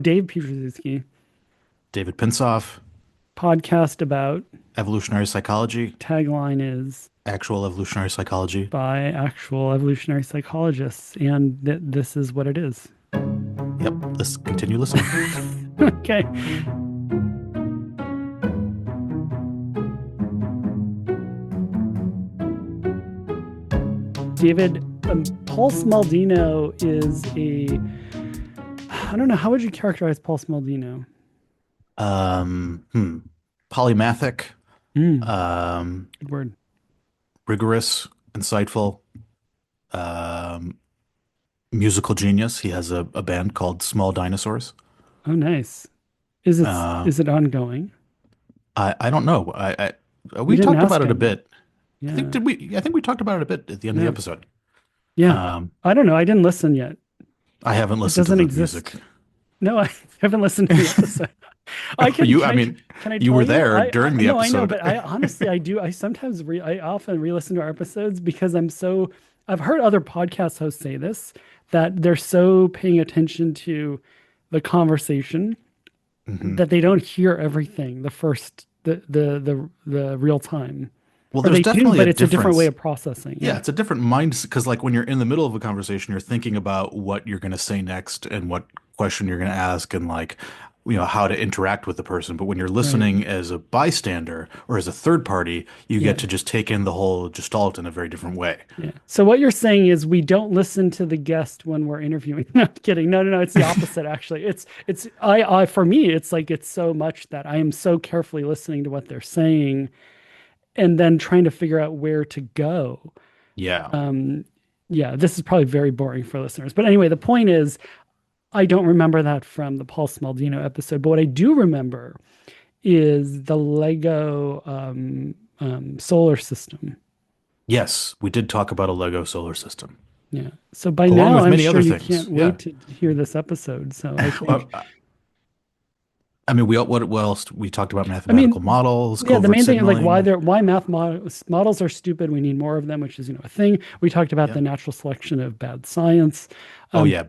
Dave Pietrzewski, David Pinsoff, podcast about evolutionary psychology, tagline is actual evolutionary psychology. by actual evolutionary psychologists, and this is what it is. Yep, let's continue listening. Okay, David, Paul Smaldino is I don't know, how would you characterize Paul Smaldino? Um, hmm. Polymathic, Mm, um, good word. rigorous, insightful, um, musical genius. He has a band called Small Dinosaurs. Oh, nice. Is it Uh, is it ongoing? I don't know. We We didn't talked about ask it a him. bit. Yeah, I think we talked about it a bit at the end of the yeah, episode. yeah. Um, I don't know. I didn't listen yet. I haven't It listened to doesn't the music. exist. No, I haven't listened to the episode. I Oh, can I mean, can I you tell were you? there during I the no, I know, episode. but I honestly I do I sometimes I often re-listen to our episodes because I've heard other podcast hosts say this that they're so paying attention to the conversation Mhm. that they don't hear everything the first the real time. Well, Or there's they do, definitely a but it's a different way difference. of processing. Yeah, Yeah. it's a different mind because, like, when you're in the middle of a conversation, you're thinking about what you're going to say next and what question you're going to ask and, like, how to interact with the person. But when you're Right. listening as a bystander or as a third party, you get Yeah. to just take in the whole gestalt in a very different way. Yeah. So what you're saying is we don't listen to the guest when we're interviewing. No, I'm kidding. No, no, no. It's the opposite, actually. I for me, it's like it's so much that I am so carefully listening to what they're saying and then trying to figure out where to go. Yeah. Um, yeah, this is probably very boring for listeners. But anyway, the point is I don't remember that from the Paul Smaldino episode. But what I do remember is the Lego solar system. Yes, we did talk about a Lego solar system, Yeah. So by along now, with I'm many sure other you things. can't Yeah. wait to hear this episode. So I think, Well, I mean, what else? We talked about I mathematical mean, models, yeah, the covert main thing is like signaling. why models are stupid. We need more of them, which is, a thing. We talked about Yeah. the natural selection of bad science. Oh, Um, yeah.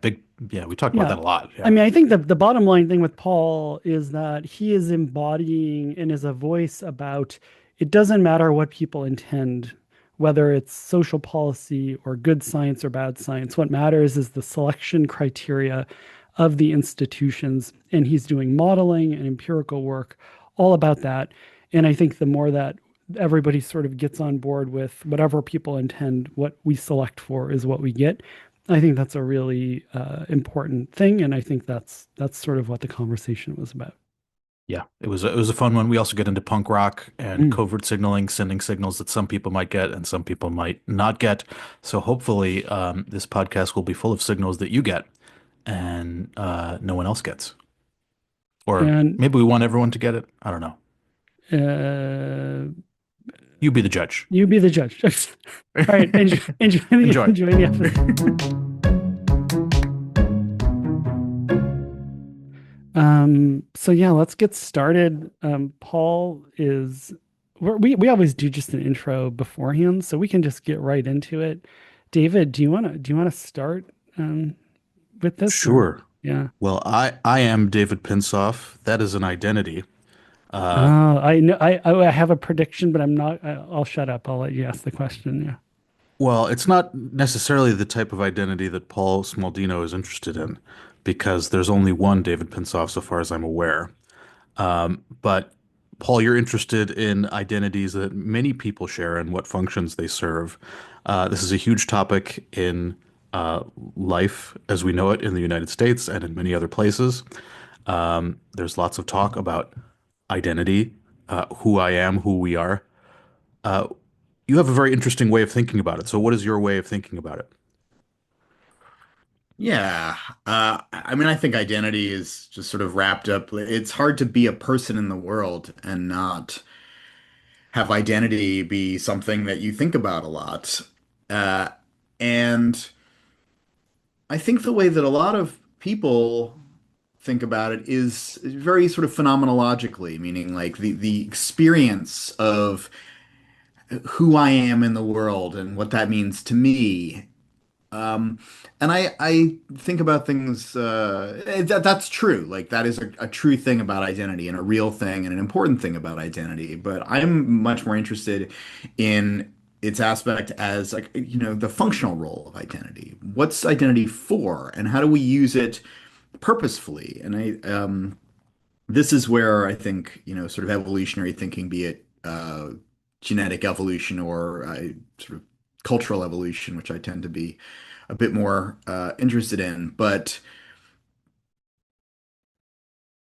Yeah, we talked about yeah. that a lot. I Yeah. mean, I think the bottom line thing with Paul is that he is embodying and is a voice about it doesn't matter what people intend, whether it's social policy or good science or bad science. What matters is the selection criteria of the institutions. And he's doing modeling and empirical work all about that. And I think the more that everybody sort of gets on board with whatever people intend, what we select for is what we get. I think that's a really important thing, and I think that's sort of what the conversation was about. Yeah, it was a fun one. We also get into punk rock and Mm. covert signaling, sending signals that some people might get and some people might not get. So hopefully, this podcast will be full of signals that you get and no one else gets. Or And maybe we want everyone to get it. I don't know. uh, You be the judge. you be the judge. All right, Enjoy. enjoy the episode. So yeah, let's get started. Paul is we always do just an intro beforehand, so we can just get right into it. David, do you want to start with this or Sure. yeah? Well, I am David Pinsoff. That is an identity. Uh, I know I have a prediction, but I'm not. I'll shut up. I'll let you ask the question. Yeah. well, it's not necessarily the type of identity that Paul Smaldino is interested in, because there's only one David Pinsoff so far as I'm aware. But Paul, you're interested in identities that many people share and what functions they serve. This is a huge topic in uh, life as we know it in the United States and in many other places. There's lots of talk about identity, who I am, who we are. Uh, you have a very interesting way of thinking about it. So, what is your way of thinking about it? Yeah. I mean, I think identity is just sort of wrapped up. It's hard to be a person in the world and not have identity be something that you think about a lot. Uh, and I think the way that a lot of people think about it is very sort of phenomenologically, meaning like the experience of who I am in the world and what that means to me Um, and I think about things that's true. Like that is a true thing about identity and a real thing and an important thing about identity. But I'm much more interested in its aspect as like the functional role of identity. What's identity for, and how do we use it purposefully? And this is where I think sort of evolutionary thinking, be it genetic evolution or sort of cultural evolution, which I tend to be a bit more interested in. But,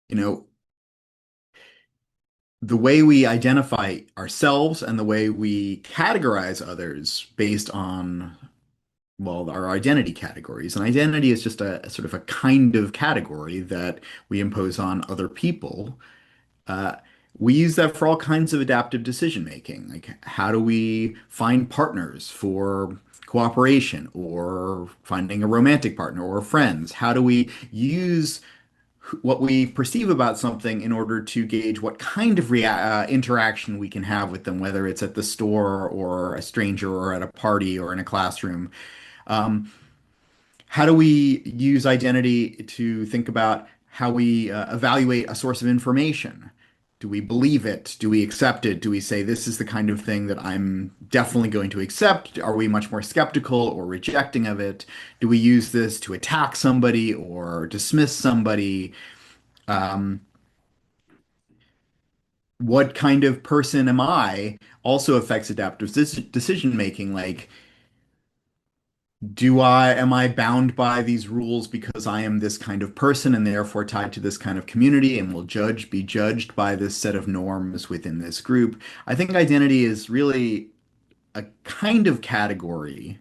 you know, the way we identify ourselves and the way we categorize others based on, well, our identity categories. And identity is just a sort of a kind of category that we impose on other people. Uh, we use that for all kinds of adaptive decision making. Like, how do we find partners for cooperation or finding a romantic partner or friends? How do we use what we perceive about something in order to gauge what kind of interaction we can have with them, whether it's at the store or a stranger or at a party or in a classroom? Um, how do we use identity to think about how we evaluate a source of information? Do we believe it? Do we accept it? Do we say this is the kind of thing that I'm definitely going to accept? Are we much more skeptical or rejecting of it? Do we use this to attack somebody or dismiss somebody? Um, what kind of person am I also affects adaptive decision making. Like, am I bound by these rules because I am this kind of person and therefore tied to this kind of community and will be judged by this set of norms within this group? I think identity is really a kind of category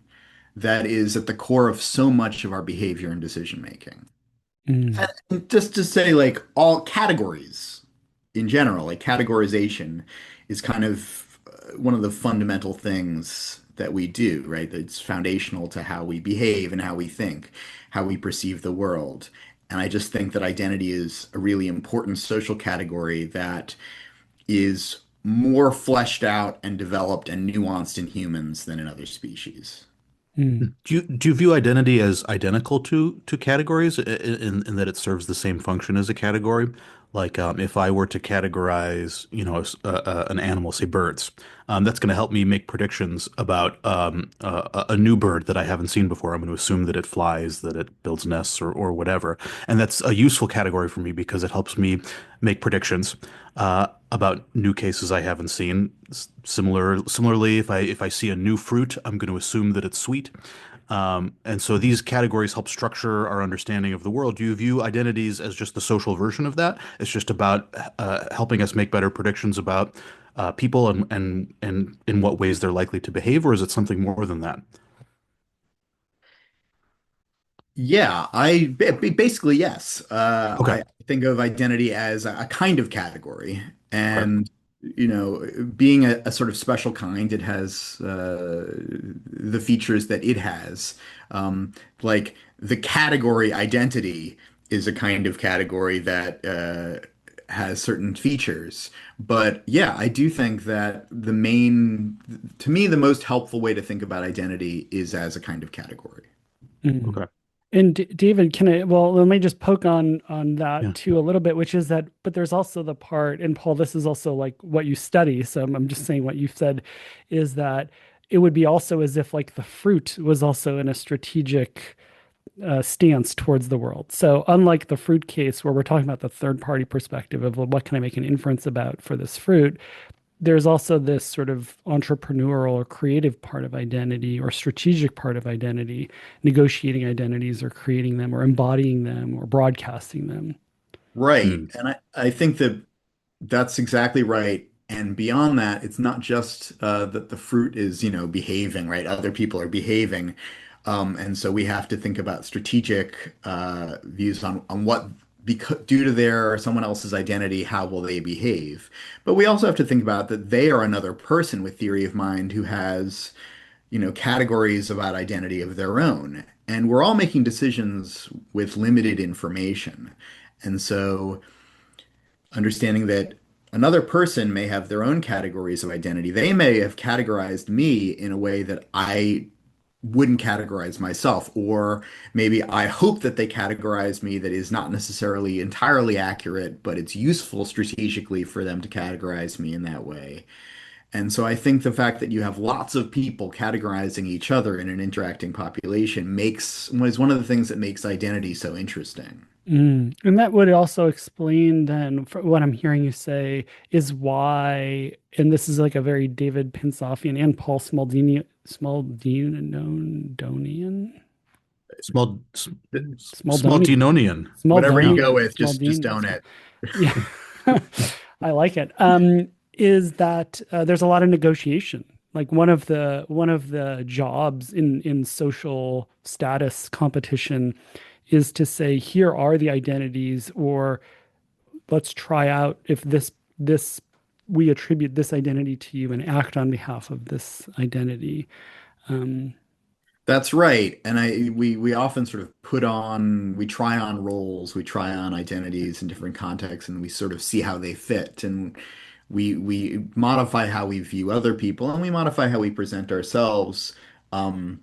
that is at the core of so much of our behavior and decision making. Mm, And just to say, like, all categories in general, like categorization is kind of one of the fundamental things that we do, right? It's foundational to how we behave and how we think, how we perceive the world. And I just think that identity is a really important social category that is more fleshed out and developed and nuanced in humans than in other species. mm, Do you view identity as identical to categories in that it serves the same function as a category? Like if I were to categorize, an animal, say birds, that's going to help me make predictions about a new bird that I haven't seen before. I'm going to assume that it flies, that it builds nests, or whatever, and that's a useful category for me because it helps me make predictions about new cases I haven't seen. Similarly, if I see a new fruit, I'm going to assume that it's sweet. And so these categories help structure our understanding of the world. Do you view identities as just the social version of that? It's just about helping us make better predictions about people and in what ways they're likely to behave, or is it something more than that? Yeah, basically yes. Okay. I think of identity as a kind of category, Okay. and being a sort of special kind, it has the features that it has. Like the category identity is a kind of category that has certain features. But yeah, I do think that to me, the most helpful way to think about identity is as a kind of category. mm. Okay. And David, well, let me just poke on that Yeah. too a little bit, which is that, but there's also the part, and Paul, this is also like what you study. So I'm just saying what you've said is that it would be also as if like the fruit was also in a strategic stance towards the world. So unlike the fruit case where we're talking about the third party perspective of, well, what can I make an inference about for this fruit? There's also this sort of entrepreneurial or creative part of identity or strategic part of identity, negotiating identities or creating them or embodying them or broadcasting them. Right. Mm. And I think that that's exactly right. And beyond that, it's not just that the fruit is, behaving, right? Other people are behaving. And so we have to think about strategic views on what, because due to their someone else's identity, how will they behave? But we also have to think about that they are another person with theory of mind who has, categories about identity of their own. And we're all making decisions with limited information. And so understanding that another person may have their own categories of identity. They may have categorized me in a way that I wouldn't categorize myself, or maybe I hope that they categorize me that is not necessarily entirely accurate, but it's useful strategically for them to categorize me in that way. And so I think the fact that you have lots of people categorizing each other in an interacting population makes is one of the things that makes identity so interesting. And that would also explain then for what I'm hearing you say is why, and this is like a very David Pinsoffian and Paul Smaldinian, Small, Smaldoni, Smaldinonian. Whatever you go Smaldonian, with, just own it. Yeah, I like it. Is that there's a lot of negotiation. Like one of the jobs in social status competition is to say, here are the identities, or let's try out if this we attribute this identity to you and act on behalf of this identity. Um, That's right. And we often sort of we try on roles, we try on identities in different contexts, and we sort of see how they fit. And we modify how we view other people, and we modify how we present ourselves, um,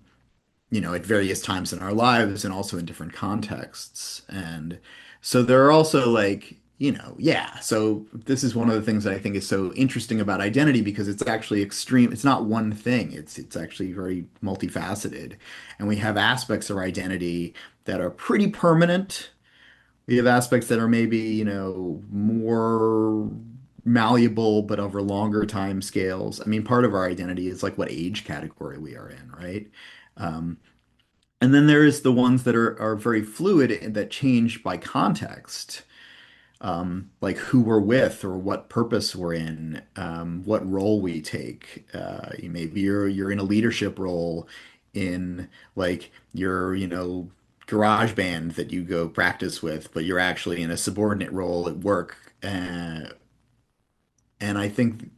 at various times in our lives and also in different contexts. And so there are also like, yeah. So this is one of the things that I think is so interesting about identity because it's actually extreme. It's not one thing. It's actually very multifaceted. And we have aspects of our identity that are pretty permanent. We have aspects that are maybe, more malleable, but over longer time scales. I mean, part of our identity is like what age category we are in, right? Um, and then there's the ones that are very fluid and that change by context, like who we're with or what purpose we're in, what role we take. Maybe you're in a leadership role in like your, garage band that you go practice with, but you're actually in a subordinate role at work. And I think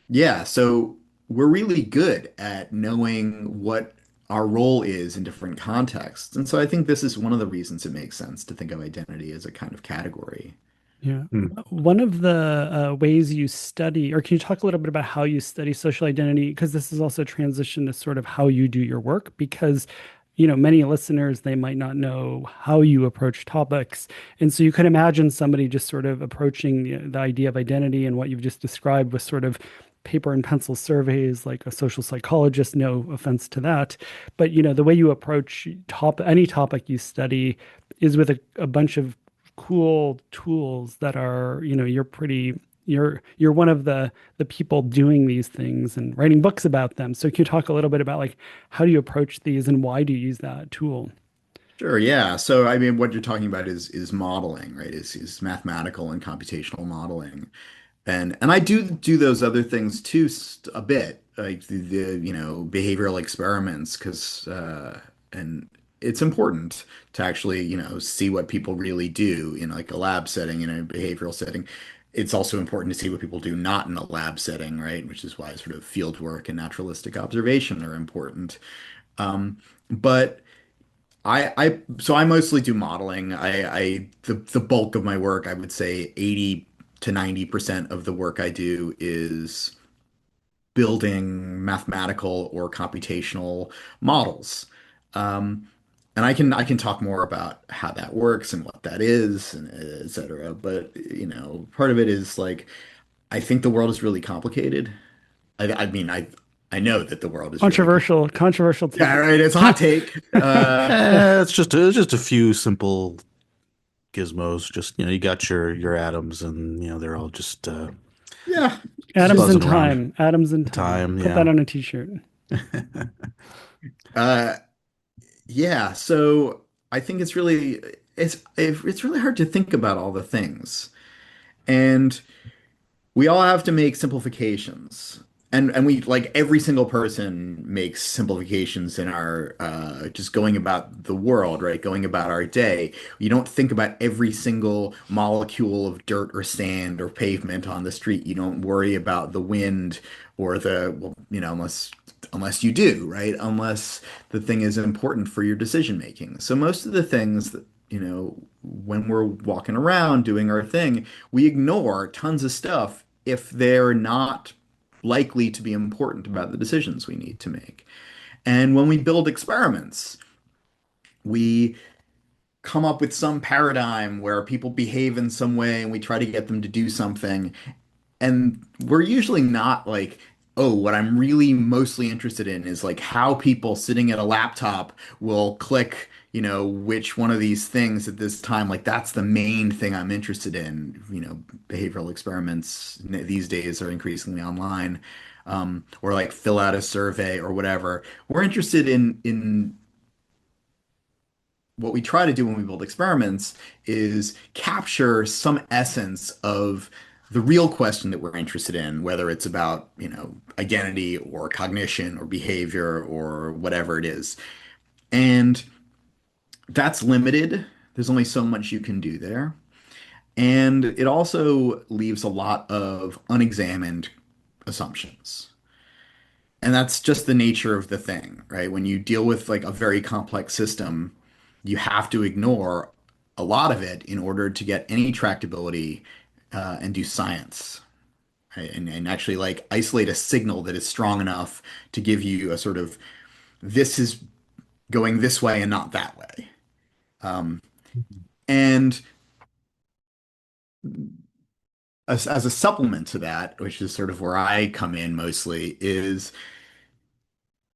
yeah, so we're really good at knowing what our role is in different contexts. And so I think this is one of the reasons it makes sense to think of identity as a kind of category. Yeah. Hmm. One of the ways you study, or can you talk a little bit about how you study social identity? Because this is also a transition to sort of how you do your work, because, many listeners, they might not know how you approach topics. And so you could imagine somebody just sort of approaching the idea of identity and what you've just described with sort of paper and pencil surveys like a social psychologist, no offense to that. But, the way you approach any topic you study is with a bunch of cool tools that are, you're one of the people doing these things and writing books about them. So can you talk a little bit about like how do you approach these and why do you use that tool? Sure, yeah. So I mean what you're talking about is modeling, right? Is mathematical and computational modeling. And I do those other things too a bit, like the behavioral experiments, because and it's important to actually see what people really do in like a lab setting, in a behavioral setting. It's also important to see what people do not in a lab setting, right? Which is why sort of field work and naturalistic observation are important. But so I mostly do modeling. The bulk of my work, I would say 80 to 90% of the work I do is building mathematical or computational models. Um, and I can talk more about how that works and what that is and et cetera. But part of it is like I think the world is really complicated. I mean I know that the world is really complicated. Controversial Yeah, take. right. It's a hot take. It's just a few simple gizmos. Just you got your atoms, and they're all just Yeah, Atoms in buzzing around time. Atoms in the time. time. Put that Yeah. on a t-shirt. Uh, yeah. So I think it's really hard to think about all the things, and we all have to make simplifications. And we like every single person makes simplifications in our just going about the world, right? Going about our day. You don't think about every single molecule of dirt or sand or pavement on the street. You don't worry about the wind or well, unless you do, right? Unless the thing is important for your decision making. So most of the things that, when we're walking around doing our thing, we ignore tons of stuff if they're not likely to be important about the decisions we need to make. And when we build experiments, we come up with some paradigm where people behave in some way and we try to get them to do something. And we're usually not like, oh, what I'm really mostly interested in is like how people sitting at a laptop will click, which one of these things at this time. Like that's the main thing I'm interested in. Behavioral experiments these days are increasingly online, or like fill out a survey or whatever. We're interested in what we try to do when we build experiments is capture some essence of the real question that we're interested in, whether it's about, identity or cognition or behavior or whatever it is. And that's limited. There's only so much you can do there. And it also leaves a lot of unexamined assumptions. And that's just the nature of the thing, right? When you deal with like a very complex system, you have to ignore a lot of it in order to get any tractability and do science, right? And actually like isolate a signal that is strong enough to give you a sort of this is going this way and not that way. And as a supplement to that, which is sort of where I come in mostly, is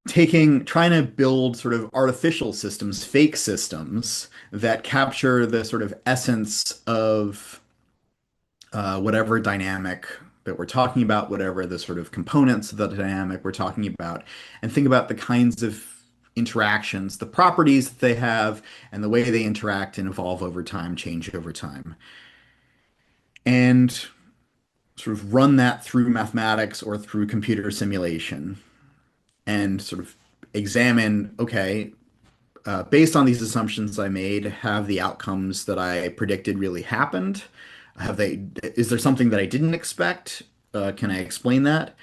trying to build sort of artificial systems, fake systems that capture the sort of essence of whatever dynamic that we're talking about, whatever the sort of components of the dynamic we're talking about, and think about the kinds of interactions, the properties that they have, and the way they interact and evolve over time, change over time. And sort of run that through mathematics or through computer simulation and sort of examine, okay, based on these assumptions I made, have the outcomes that I predicted really happened? Is there something that I didn't expect? Can I explain that?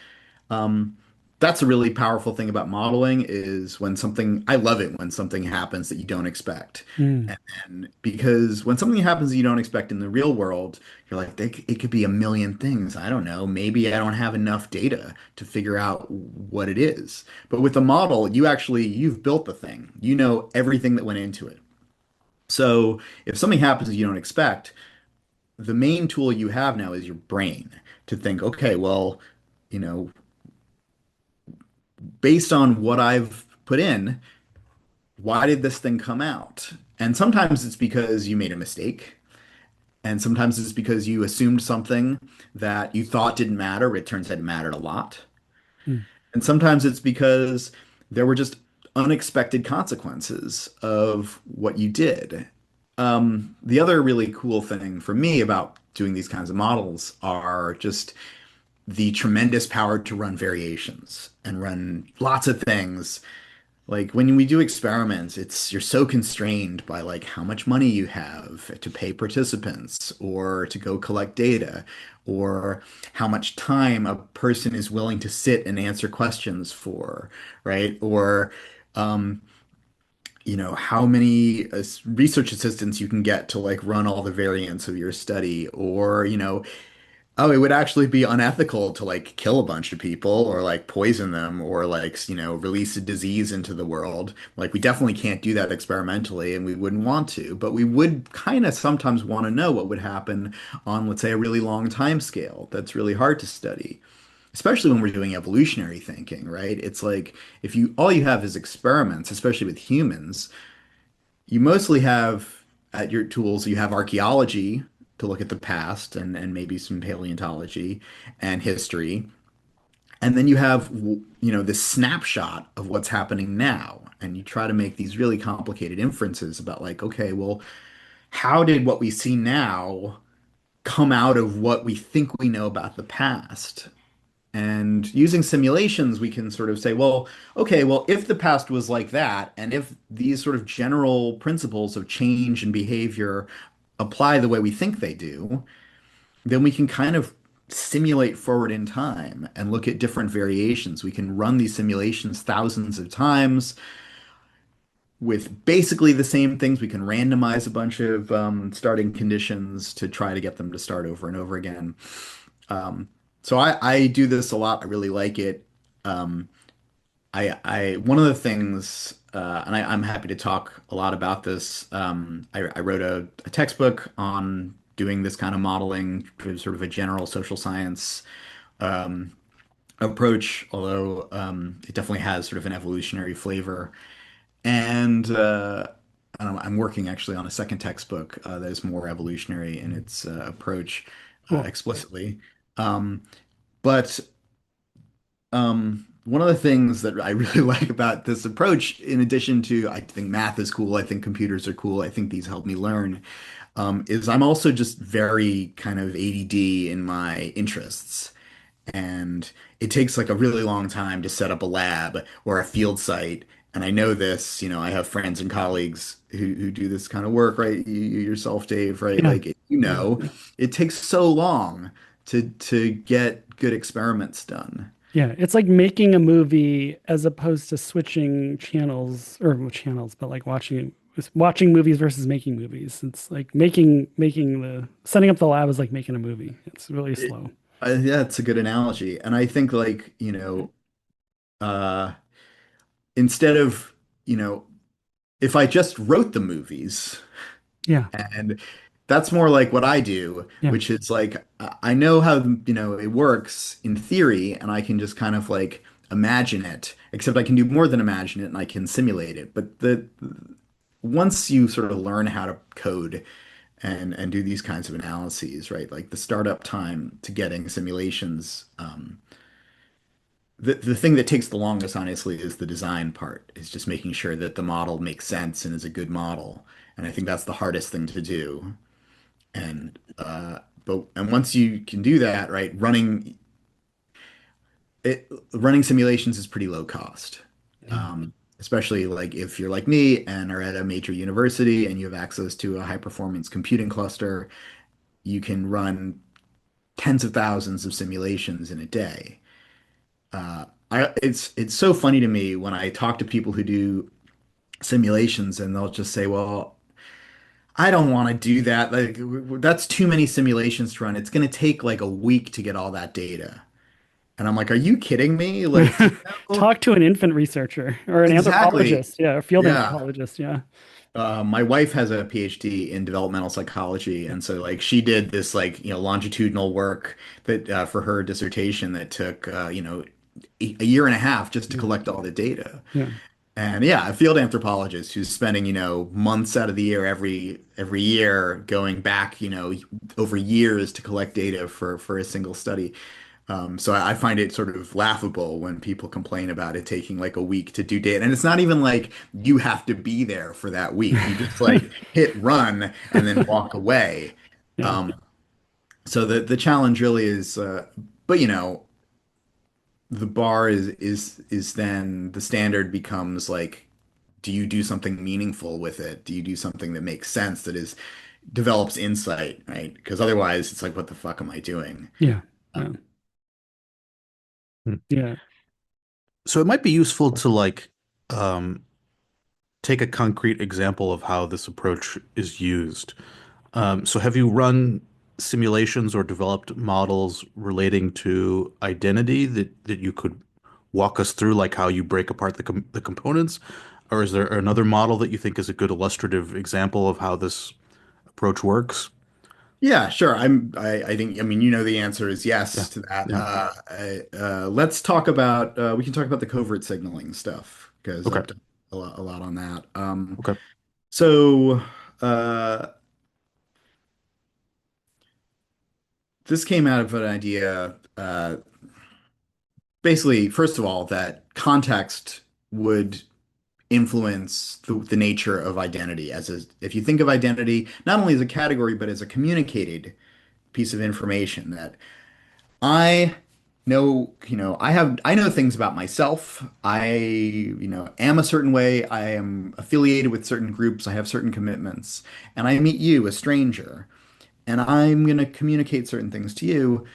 Um, that's a really powerful thing about modeling is I love it when something happens that you don't expect. Mm, And because when something happens that you don't expect in the real world, you're like, it could be a million things. I don't know. Maybe I don't have enough data to figure out what it is. But with the model, you've built the thing. You know everything that went into it. So if something happens that you don't expect, the main tool you have now is your brain to think, okay, well, you know, based on what I've put in, why did this thing come out? And sometimes it's because you made a mistake. And sometimes it's because you assumed something that you thought didn't matter, but it turns out it mattered a lot. mm, And sometimes it's because there were just unexpected consequences of what you did. The other really cool thing for me about doing these kinds of models are just the tremendous power to run variations and run lots of things. Like when we do experiments, you're so constrained by like how much money you have to pay participants or to go collect data or how much time a person is willing to sit and answer questions for, right? Or how many research assistants you can get to like run all the variants of your study or oh, it would actually be unethical to like kill a bunch of people or like poison them or like, release a disease into the world. Like we definitely can't do that experimentally and we wouldn't want to, but we would kind of sometimes want to know what would happen on, let's say, a really long time scale. That's really hard to study, especially when we're doing evolutionary thinking, right? It's like if you all you have is experiments, especially with humans, you mostly have at your tools, you have archaeology to look at the past and maybe some paleontology and history. And then you have, this snapshot of what's happening now. And you try to make these really complicated inferences about like, okay, well, how did what we see now come out of what we think we know about the past? And using simulations, we can sort of say, well, okay, well, if the past was like that, and if these sort of general principles of change and behavior apply the way we think they do, then we can kind of simulate forward in time and look at different variations. We can run these simulations thousands of times with basically the same things. We can randomize a bunch of starting conditions to try to get them to start over and over again. So I do this a lot. I really like it. one of the things, and I'm happy to talk a lot about this. I wrote a textbook on doing this kind of modeling, sort of a general social science um, approach, although it definitely has sort of an evolutionary flavor. And I'm working actually on a second textbook that is more evolutionary in its approach Cool. explicitly. Um, but one of the things that I really like about this approach, in addition to I think math is cool, I think computers are cool, I think these help me learn, is I'm also just very kind of ADD in my interests. And it takes like a really long time to set up a lab or a field site. And I know this, I have friends and colleagues who do this kind of work, right? You yourself, Dave, right? Yeah. Like, Yeah. it takes so long to get good experiments done. Yeah, it's like making a movie as opposed to switching channels or well, channels, but like watching movies versus making movies. It's like making the setting up the lab is like making a movie. It's really It, slow. yeah, it's a good analogy. And I think like, uh, instead of, you know, if I just wrote the movies, Yeah, and that's more like what I do, yeah, which is like I know how, it works in theory, and I can just kind of like imagine it, except I can do more than imagine it and I can simulate it. But the once you sort of learn how to code and do these kinds of analyses, right? Like the startup time to getting simulations, the thing that takes the longest, honestly, is the design part, is just making sure that the model makes sense and is a good model. And I think that's the hardest thing to do. And and once you can do that, right, running simulations is pretty low cost. yeah, Especially like if you're like me and are at a major university and you have access to a high performance computing cluster, you can run tens of thousands of simulations in a day. It's so funny to me when I talk to people who do simulations and they'll just say, "Well, I don't want to do that. Like that's too many simulations to run. It's going to take like a week to get all that data." And I'm like, "Are you kidding me? Like, yeah. Talk to an infant researcher or an exactly. anthropologist. Yeah, a field Yeah. anthropologist. Yeah. My wife has a PhD in developmental psychology, Yeah. and so like she did this like longitudinal work that for her dissertation that took a year and a half just to Yeah. collect all the data. Yeah. And yeah, a field anthropologist who's spending, months out of the year every year going back, over years to collect data for a single study. So I find it sort of laughable when people complain about it taking like a week to do data. And it's not even like you have to be there for that week. You just like hit run and then walk away. Yeah. Um, so the challenge really is, but the bar is then the standard becomes like, do you do something meaningful with it? Do you do something that makes sense, that is develops insight, right? Because otherwise, it's like, what the fuck am I doing? Yeah. Uh, Yeah. Hmm. Yeah. So it might be useful to like um, take a concrete example of how this approach is used. So have you run simulations or developed models relating to identity that you could walk us through, like how you break apart the components? Or is there another model that you think is a good illustrative example of how this approach works? Yeah, sure. I think, I mean, the answer is Yeah. yes to that. Yeah. Let's talk about, we can talk about the covert signaling stuff because Okay. I've done a lot on that. Okay. So, uh, this came out of an idea, basically, first of all, that context would influence the nature of identity if you think of identity not only as a category, but as a communicated piece of information that I know, I know things about myself. I, am a certain way. I am affiliated with certain groups. I have certain commitments. And I meet you, a stranger, and I'm going to communicate certain things to you.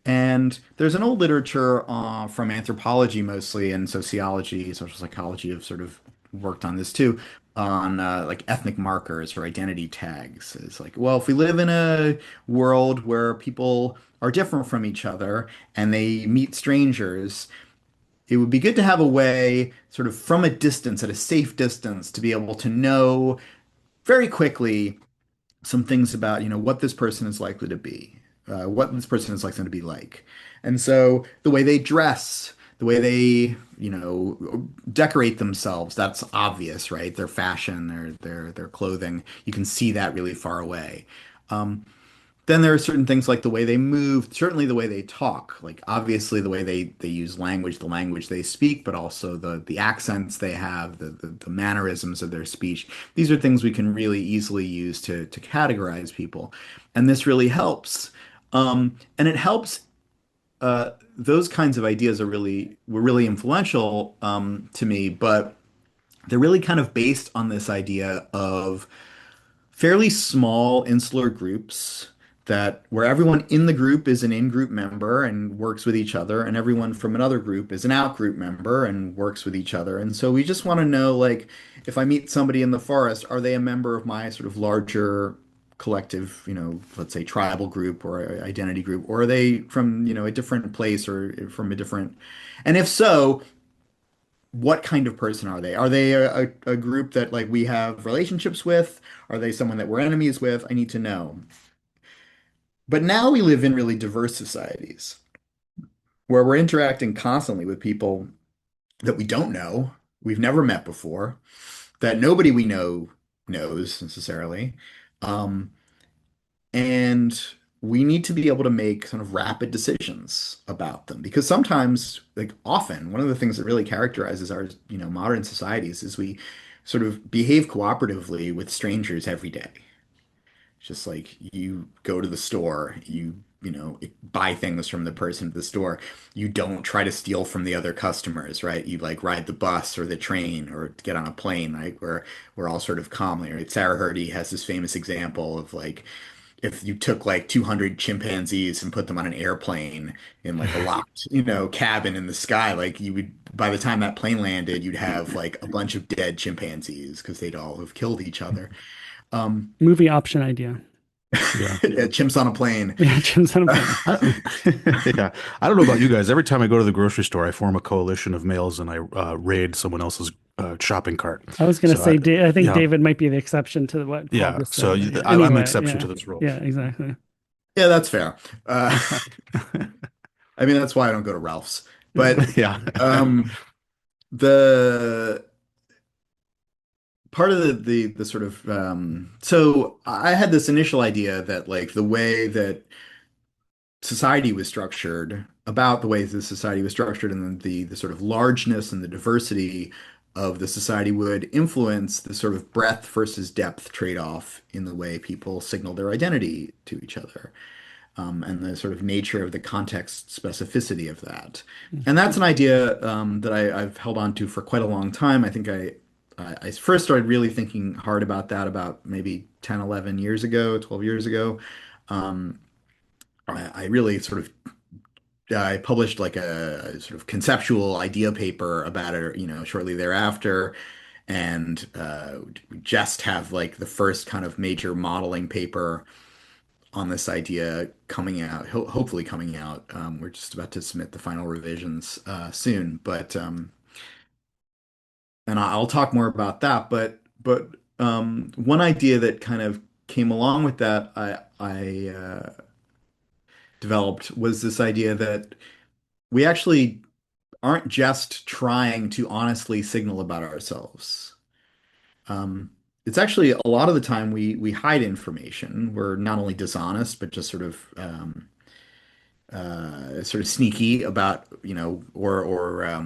And there's an old literature from anthropology mostly and sociology, social psychology have sort of worked on this too, on like ethnic markers or identity tags. It's like, well, if we live in a world where people are different from each other and they meet strangers, it would be good to have a way, sort of from a distance, at a safe distance, to be able to know very quickly some things about, what this person is likely to be, what this person is likely to be like. And so the way they dress, the way they, decorate themselves, that's obvious, right? Their fashion, their clothing, you can see that really far away. Um, then there are certain things like the way they move, certainly the way they talk, like obviously the way they use language, the language they speak, but also the accents they have, the mannerisms of their speech. These are things we can really easily use to categorize people. And this really helps. And it helps those kinds of ideas were really influential to me, but they're really kind of based on this idea of fairly small insular groups that where everyone in the group is an in-group member and works with each other, and everyone from another group is an out-group member and works with each other. And so we just want to know, like, if I meet somebody in the forest, are they a member of my sort of larger collective, let's say tribal group or identity group, or are they from, a different place or from a different, and if so, what kind of person are they? Are they a group that like we have relationships with? Are they someone that we're enemies with? I need to know. But now we live in really diverse societies where we're interacting constantly with people that we don't know, we've never met before, that nobody we know knows necessarily. Um, and we need to be able to make sort of rapid decisions about them because sometimes, like often, one of the things that really characterizes our, modern societies is we sort of behave cooperatively with strangers every day. Just like you go to the store, buy things from the person at the store. You don't try to steal from the other customers, right? You like ride the bus or the train or get on a plane, right? Where we're all sort of calmly, right? Sarah Hardy has this famous example of like if you took like 200 chimpanzees and put them on an airplane in like a locked, cabin in the sky, like you would, by the time that plane landed, you'd have like a bunch of dead chimpanzees because they'd all have killed each other. Um, Movie option idea. Yeah. Chimps on a plane. Yeah, Jim's on a plane. Yeah. I don't know about you guys. Every time I go to the grocery store, I form a coalition of males and I raid someone else's shopping cart. I was going to So say, I think yeah, David might be the exception to what Paul yeah. just So said. But yeah. I'm an Anyway, exception yeah, to this rule. yeah, exactly. Yeah, that's fair. I mean, that's why I don't go to Ralph's. But Yeah. the part of the sort of so I had this initial idea that like the way that society was structured, about the ways the society was structured, and the sort of largeness and the diversity of the society would influence the sort of breadth versus depth trade-off in the way people signal their identity to each other, and the sort of nature of the context specificity of that. And that's an idea that I've held on to for quite a long time. I think I first started really thinking hard about that about maybe 10, 11 years ago, 12 years ago. Um, I really sort of I published like a sort of conceptual idea paper about it, shortly thereafter, and we just have like the first kind of major modeling paper on this idea coming out, hopefully coming out. We're just about to submit the final revisions soon, but and I'll talk more about that. But one idea that kind of came along with that, I developed was this idea that we actually aren't just trying to honestly signal about ourselves. Um, it's actually a lot of the time we hide information. We're not only dishonest, but just sort of sneaky about, or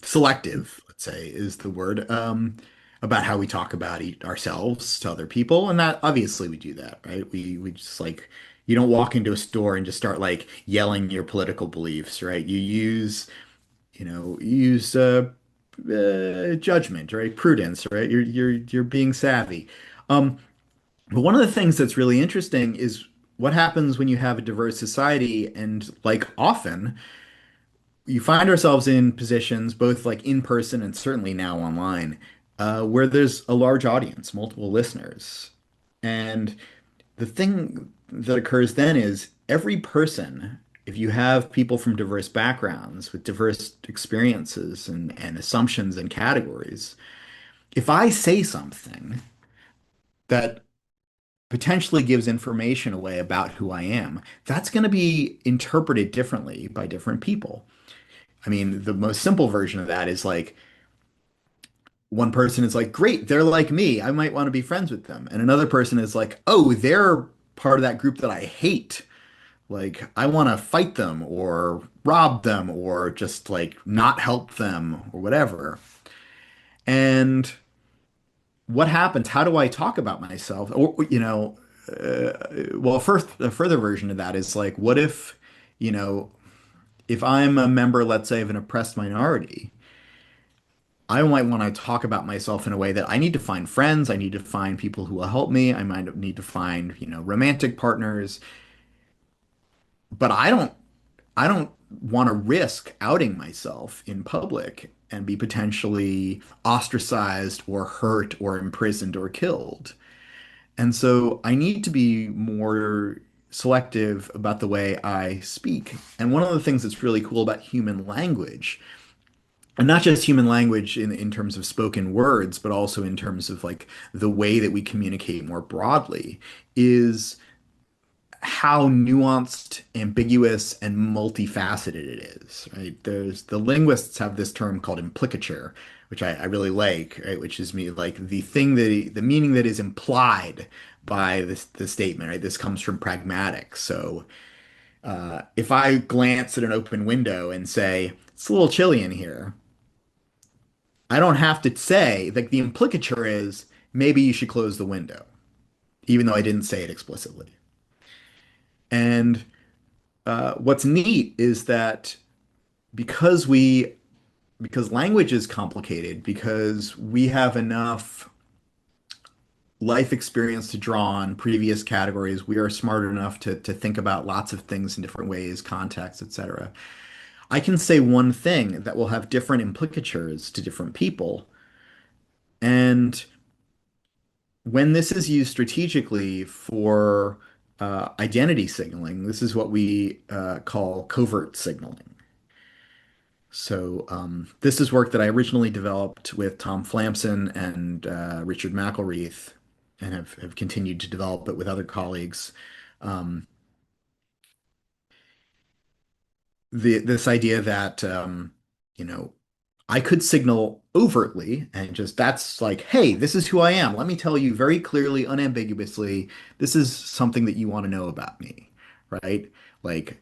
selective, let's say, is the word, about how we talk about ourselves to other people. And that obviously we do that, right? We just like you don't walk into a store and just start like yelling your political beliefs, right? You use judgment, right? Prudence, right? You're being savvy. Um, but one of the things that's really interesting is what happens when you have a diverse society, and like often you find ourselves in positions, both like in person and certainly now online, where there's a large audience, multiple listeners. And the thing that occurs then is every person, if you have people from diverse backgrounds with diverse experiences and assumptions and categories, if I say something that potentially gives information away about who I am, that's going to be interpreted differently by different people. I mean, the most simple version of that is like one person is like, great, they're like me. I might want to be friends with them. And another person is like, oh, they're part of that group that I hate. Like, I want to fight them or rob them or just like not help them or whatever. And what happens? How do I talk about myself? Or, well, first, a further version of that is like, what if, you know, if I'm a member, let's say, of an oppressed minority, I might want to talk about myself in a way that I need to find friends, I need to find people who will help me, I might need to find, romantic partners, but I don't want to risk outing myself in public and be potentially ostracized or hurt or imprisoned or killed. And so I need to be more selective about the way I speak. And one of the things that's really cool about human language, and not just human language in terms of spoken words, but also in terms of like the way that we communicate more broadly, is how nuanced, ambiguous, and multifaceted it is, right? The linguists have this term called implicature, which I really like, right? Which is me like the meaning that is implied by the statement, right? This comes from pragmatics. So if I glance at an open window and say, it's a little chilly in here, I don't have to say like the implicature is maybe you should close the window, even though I didn't say it explicitly. And what's neat is that because we because language is complicated, because we have enough life experience to draw on previous categories, we are smart enough to think about lots of things in different ways, context, etc. I can say one thing that will have different implicatures to different people. And when this is used strategically for identity signaling, this is what we call covert signaling. So this is work that I originally developed with Tom Flamson and Richard McElreath, and have continued to develop it with other colleagues. Um, this idea that you know I could signal overtly and just that's like, hey, this is who I am. Let me tell you very clearly, unambiguously, this is something that you want to know about me, right? Like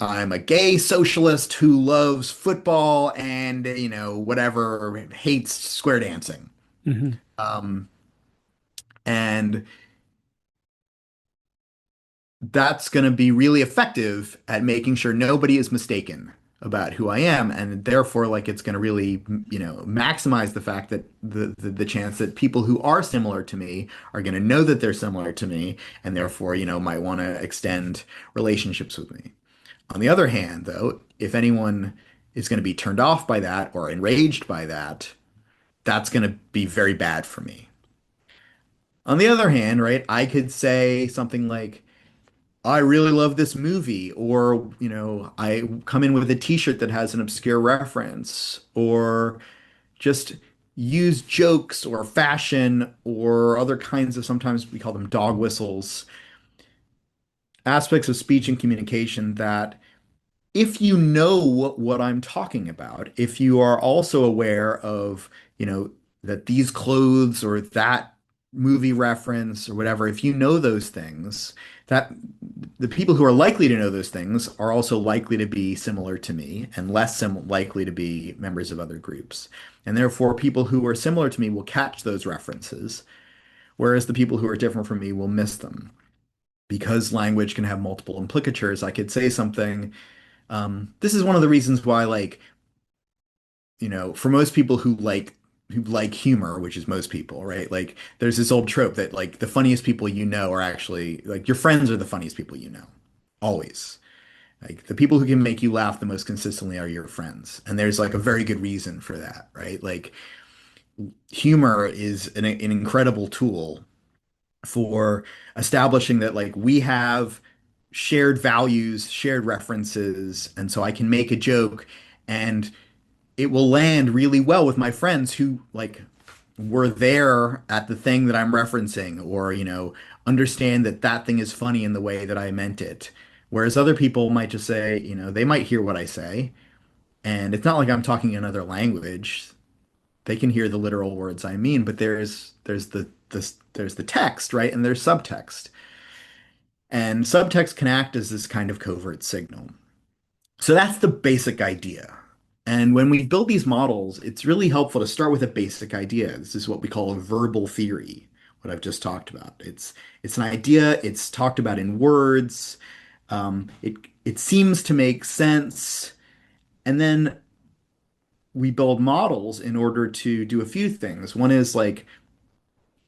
I'm a gay socialist who loves football and, whatever, hates square dancing. Hmm. Um, and that's going to be really effective at making sure nobody is mistaken about who I am. And therefore, like, it's going to really, maximize the fact that the chance that people who are similar to me are going to know that they're similar to me and therefore, might want to extend relationships with me. On the other hand, though, if anyone is going to be turned off by that or enraged by that, that's going to be very bad for me. On the other hand, right, I could say something like, I really love this movie, or, I come in with a t-shirt that has an obscure reference, or just use jokes or fashion or other kinds of, sometimes we call them dog whistles, aspects of speech and communication that if you know what I'm talking about, if you are also aware of, that these clothes or that movie reference or whatever, if you know those things, that the people who are likely to know those things are also likely to be similar to me and less likely to be members of other groups. And therefore, people who are similar to me will catch those references, whereas the people who are different from me will miss them. Because language can have multiple implicatures, I could say something this is one of the reasons why, like, for most people who like humor, which is most people, right? Like, there's this old trope that like the funniest people you know are actually like your friends are the funniest people you know, always. Like the people who can make you laugh the most consistently are your friends, and there's like a very good reason for that, right? Like, humor is an incredible tool for establishing that like we have shared values, shared references, and so I can make a joke and it will land really well with my friends who like were there at the thing that I'm referencing or, understand that that thing is funny in the way that I meant it. Whereas other people might just say, they might hear what I say, and it's not like I'm talking another language. They can hear the literal words I mean, but there's the text, right? And there's subtext. And subtext can act as this kind of covert signal. So that's the basic idea. And when we build these models, it's really helpful to start with a basic idea. This is what we call a verbal theory, what I've just talked about. It's an idea, it's talked about in words, it seems to make sense, and then we build models in order to do a few things. One is like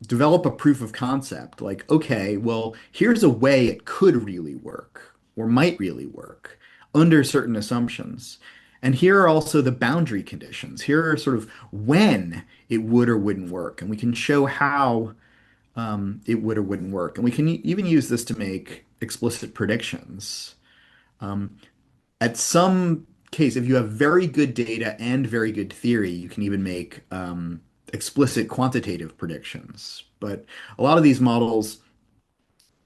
develop a proof of concept. Like, okay, well, here's a way it could really work or might really work under certain assumptions. And here are also the boundary conditions. Here are sort of when it would or wouldn't work. And we can show how it would or wouldn't work. And we can even use this to make explicit predictions. At some case, if you have very good data and very good theory, you can even make explicit quantitative predictions. But a lot of these models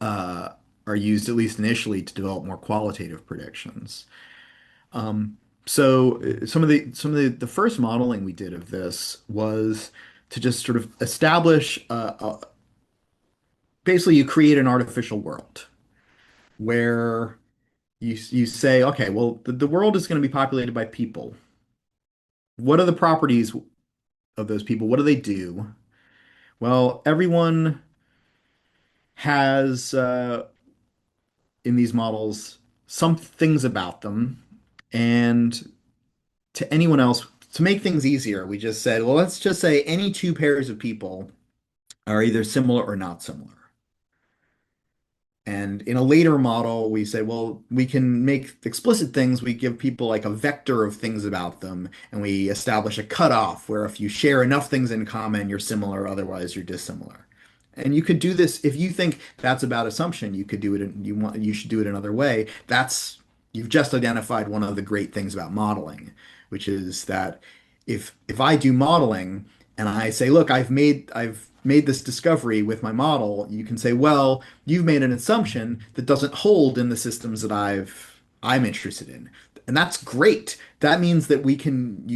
uh, are used, at least initially, to develop more qualitative predictions. So some of the first modeling we did of this was to just sort of establish basically you create an artificial world where you say, okay, well, the world is going to be populated by people. What are the properties of those people? What do they do? Well, everyone has in these models some things about them. And to anyone else, to make things easier, we just said, well, let's just say any two pairs of people are either similar or not similar. And in a later model, we say, well, we can make explicit things. We give people like a vector of things about them, and we establish a cutoff where if you share enough things in common, you're similar, otherwise you're dissimilar. And you could do this if you think that's about assumption, you could do it you should do it another way. That's you've just identified one of the great things about modeling, which is that if I do modeling and I say, look, I've made this discovery with my model, you can say, well, you've made an assumption that doesn't hold in the systems that I'm interested in. And that's great. That means that you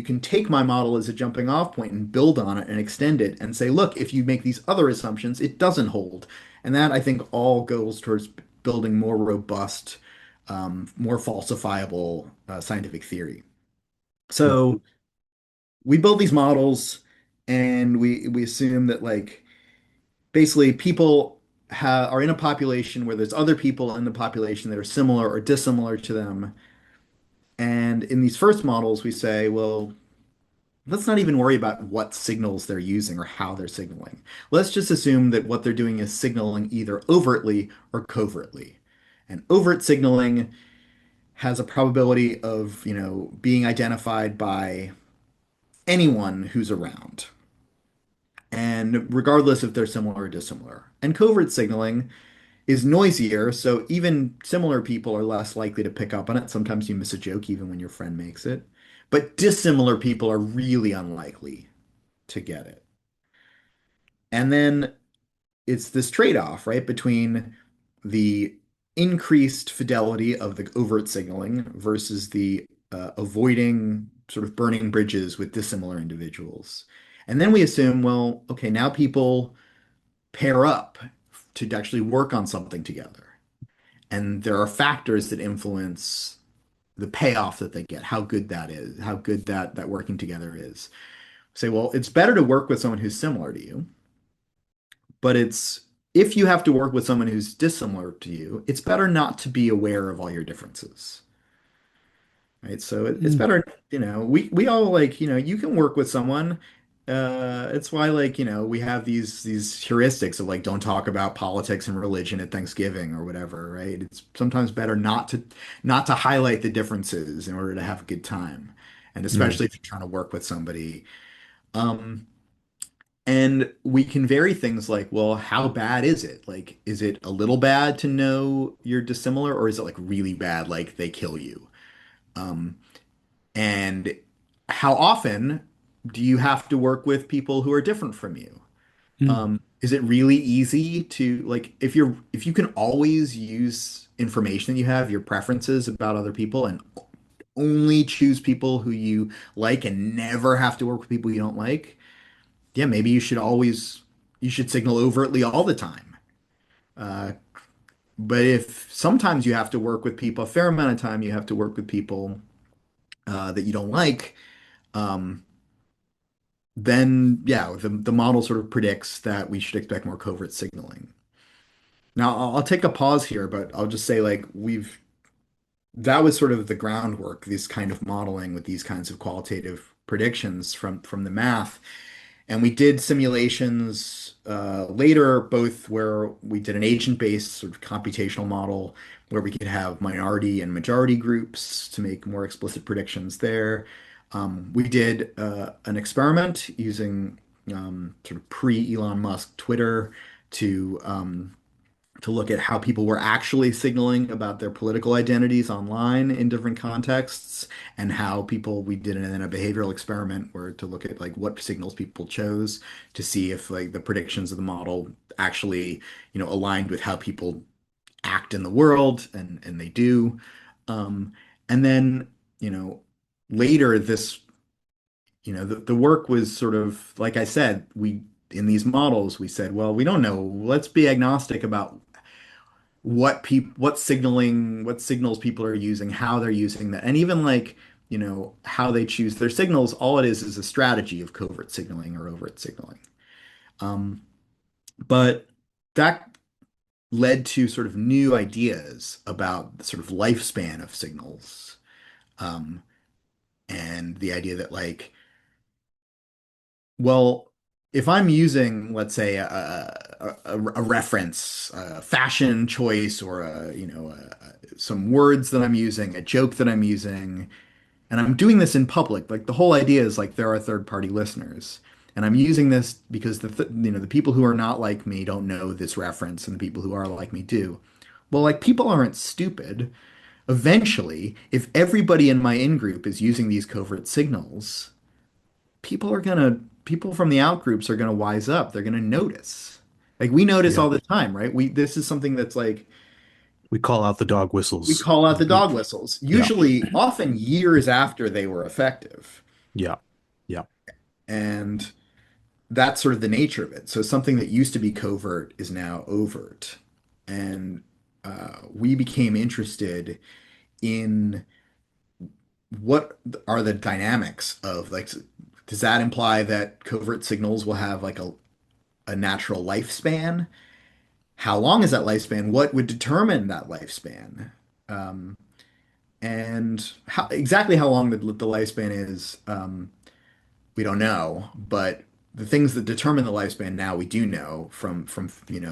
can take my model as a jumping off point and build on it and extend it and say, look, if you make these other assumptions, it doesn't hold. And that I think all goes towards building more robust, more falsifiable scientific theory. So we build these models and we assume that like basically people are in a population where there's other people in the population that are similar or dissimilar to them. And in these first models, we say, well, let's not even worry about what signals they're using or how they're signaling. Let's just assume that what they're doing is signaling either overtly or covertly. And overt signaling has a probability of, being identified by anyone who's around, and regardless if they're similar or dissimilar. And covert signaling is noisier, so even similar people are less likely to pick up on it. Sometimes you miss a joke even when your friend makes it. But dissimilar people are really unlikely to get it. And then it's this trade-off, right, between the increased fidelity of the overt signaling versus the avoiding sort of burning bridges with dissimilar individuals. And then we assume, well, okay, now people pair up to actually work on something together. And there are factors that influence the payoff that they get, how good that is, how good that working together is. Say, well, it's better to work with someone who's similar to you, but it's if you have to work with someone who's dissimilar to you, it's better not to be aware of all your differences. Right. So it's Mm. better, we all like, you can work with someone. It's why like, we have these heuristics of like don't talk about politics and religion at Thanksgiving or whatever, right? It's sometimes better not to highlight the differences in order to have a good time. And Mm. especially if you're trying to work with somebody. Um, And we can vary things like, well, how bad is it? Like, is it a little bad to know you're dissimilar, or is it like really bad, like they kill you? Um, and how often do you have to work with people who are different from you? Mm. Is it really easy to like if you can always use information that you have, your preferences about other people, and only choose people who you like and never have to work with people you don't like? Yeah, maybe you should signal overtly all the time. Uh, but if sometimes you have to work with people, a fair amount of time you have to work with people that you don't like, um, then yeah, the model sort of predicts that we should expect more covert signaling. Now, I'll take a pause here, but I'll just say like that was sort of the groundwork, this kind of modeling with these kinds of qualitative predictions from the math. And we did simulations later, both where we did an agent-based sort of computational model where we could have minority and majority groups to make more explicit predictions there. We did an experiment using sort of pre-Elon Musk Twitter to to look at how people were actually signaling about their political identities online in different contexts, and how people we did it in a behavioral experiment where to look at like what signals people chose to see if like the predictions of the model actually, aligned with how people act in the world, and they do. Um, and then, you know, later this, the work was sort of like I said, we in these models we said, well, we don't know. Let's be agnostic about what signals people are using, how they're using that, and even like, how they choose their signals. All it is a strategy of covert signaling or overt signaling. Um, but that led to sort of new ideas about the sort of lifespan of signals. Um, and the idea that like, well, if I'm using, let's say, a reference, a fashion choice, or some words that I'm using, a joke that I'm using, and I'm doing this in public, like the whole idea is like there are third-party listeners, and I'm using this because the people who are not like me don't know this reference, and the people who are like me do. Well, like people aren't stupid. Eventually, if everybody in my in-group is using these covert signals, people from the out groups are gonna wise up. They're gonna notice. Like we notice Yeah. all the time, right? This is something that's like We call out the dog we whistles call out as a the dog group. whistles, Yeah. usually often years after they were effective. Yeah. Yeah. And that's sort of the nature of it. So something that used to be covert is now overt. And we became interested in what are the dynamics of like, does that imply that covert signals will have like a natural lifespan? How long is that lifespan? What would determine that lifespan? Um, and exactly how long the lifespan is, we don't know. But the things that determine the lifespan now we do know from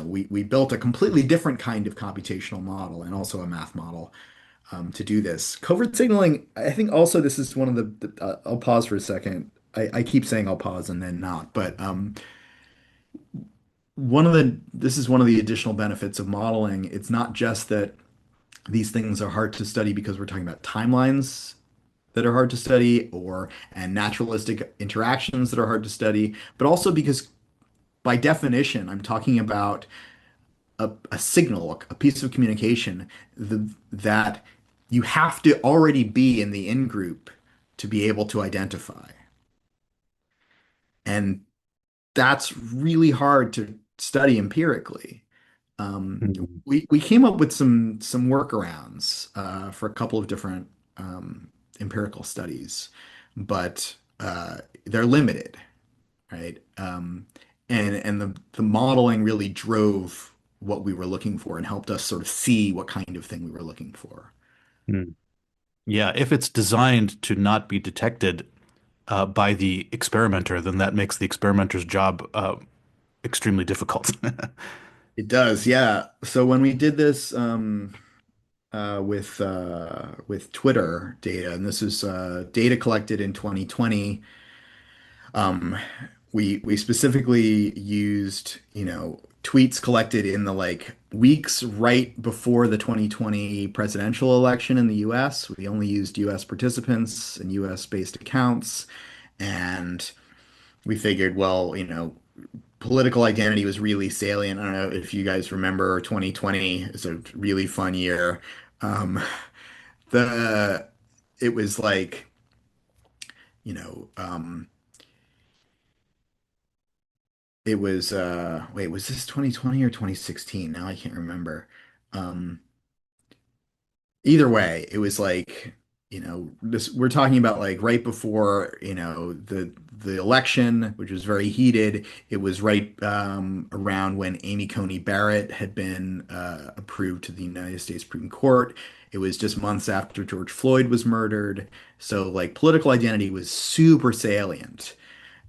we built a completely different kind of computational model and also a math model to do this. Covert signaling, I think also this is one of I'll pause for a second. I keep saying I'll pause and then not, but this is one of the additional benefits of modeling. It's not just that these things are hard to study because we're talking about timelines that are hard to study and naturalistic interactions that are hard to study, but also because by definition, I'm talking about a signal, a piece of communication that you have to already be in the in group to be able to identify. And that's really hard to study empirically. Um, Mm. we came up with some workarounds for a couple of different empirical studies, but they're limited, right? And the modeling really drove what we were looking for and helped us sort of see what kind of thing we were looking for. Mm. Yeah. If it's designed to not be detected by the experimenter, then that makes the experimenter's job extremely difficult. It does, yeah. So when we did this with Twitter data, and this is data collected in 2020. we specifically used, tweets collected in the like weeks right before the 2020 presidential election in the US. We only used US participants and US based accounts. And we figured, well, political identity was really salient. I don't know if you guys remember 2020 is a really fun year. Um, the it was like, you know, it was wait, was this 2020 or 2016? Now I can't remember. Um, Either way, it was like, this we're talking about like right before, the election, which was very heated. It was right around when Amy Coney Barrett had been approved to the United States Supreme Court. It was just months after George Floyd was murdered. So like political identity was super salient.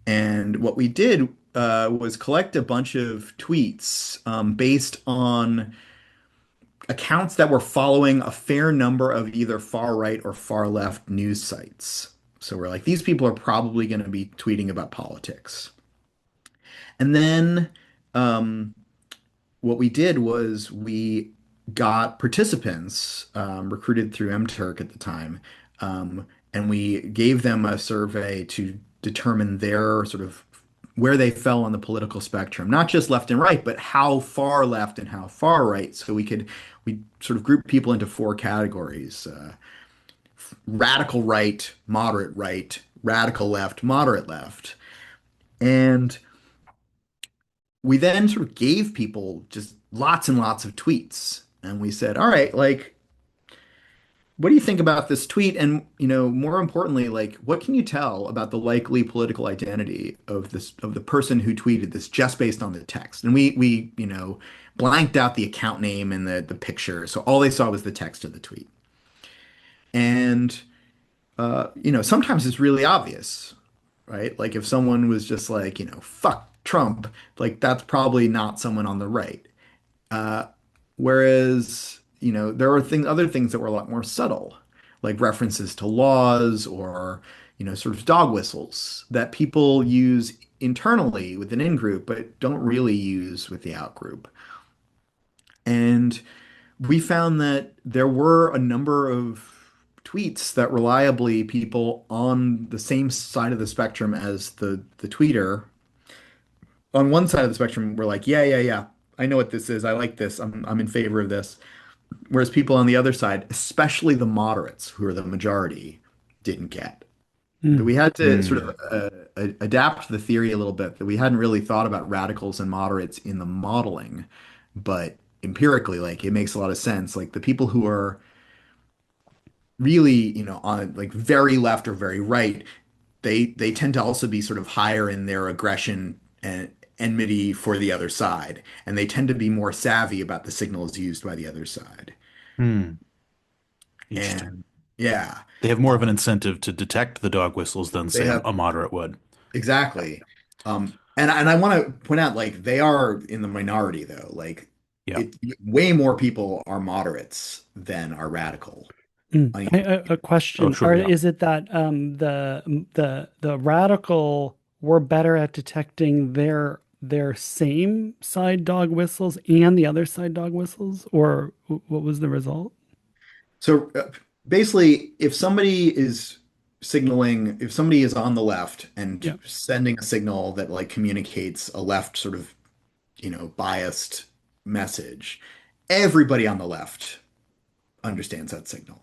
And what we did was collect a bunch of tweets based on accounts that were following a fair number of either far right or far left news sites. So we're like, these people are probably going to be tweeting about politics. And then um, what we did was we got participants recruited through MTurk at the time, and we gave them a survey to determine their sort of where they fell on the political spectrum, not just left and right, but how far left and how far right. So we sort of group people into four categories: radical right, radical left, moderate left, and we then sort of gave people just lots and lots of tweets. And we said, all right, like, what do you think about this tweet? And, more importantly, like, what can you tell about the likely political identity of the person who tweeted this just based on the text? And we, blanked out the account name and the picture. So all they saw was the text of the tweet. And, sometimes it's really obvious, right? Like if someone was just like, fuck Trump, like that's probably not someone on the right. Whereas, there are other things that were a lot more subtle, like references to laws or, sort of dog whistles that people use internally with an in-group, but don't really use with the out-group. And we found that there were a number of tweets that reliably people on the same side of the spectrum as the tweeter on one side of the spectrum were like, yeah, yeah, yeah, I know what this is. I like this. I'm in favor of this. Whereas people on the other side, especially the moderates, who are the majority, didn't get. That Mm. we had to sort Hmm. of adapt the theory a little bit, that we hadn't really thought about radicals and moderates in the modeling, but empirically, like it makes a lot of sense. Like the people who are really, on like very left or very right, they tend to also be sort of higher in their aggression and enmity for the other side, and they tend to be more savvy about the signals used by the other side. Hmm. Interesting. And yeah, They have more of an um, incentive to detect the dog whistles than, they say, have a moderate would. exactly. And I want to point out, like, they are in the minority though. Like, Yeah. it way more people are moderates than are radical. Mm. I mean, A Oh, question, or sure. Yeah. is it that the radical were better at detecting their same side dog whistles and the other side dog whistles, or what was the result? so basically, if somebody is on the left and Yeah. sending a signal that like communicates a left sort of, biased message, everybody on the left understands that signal.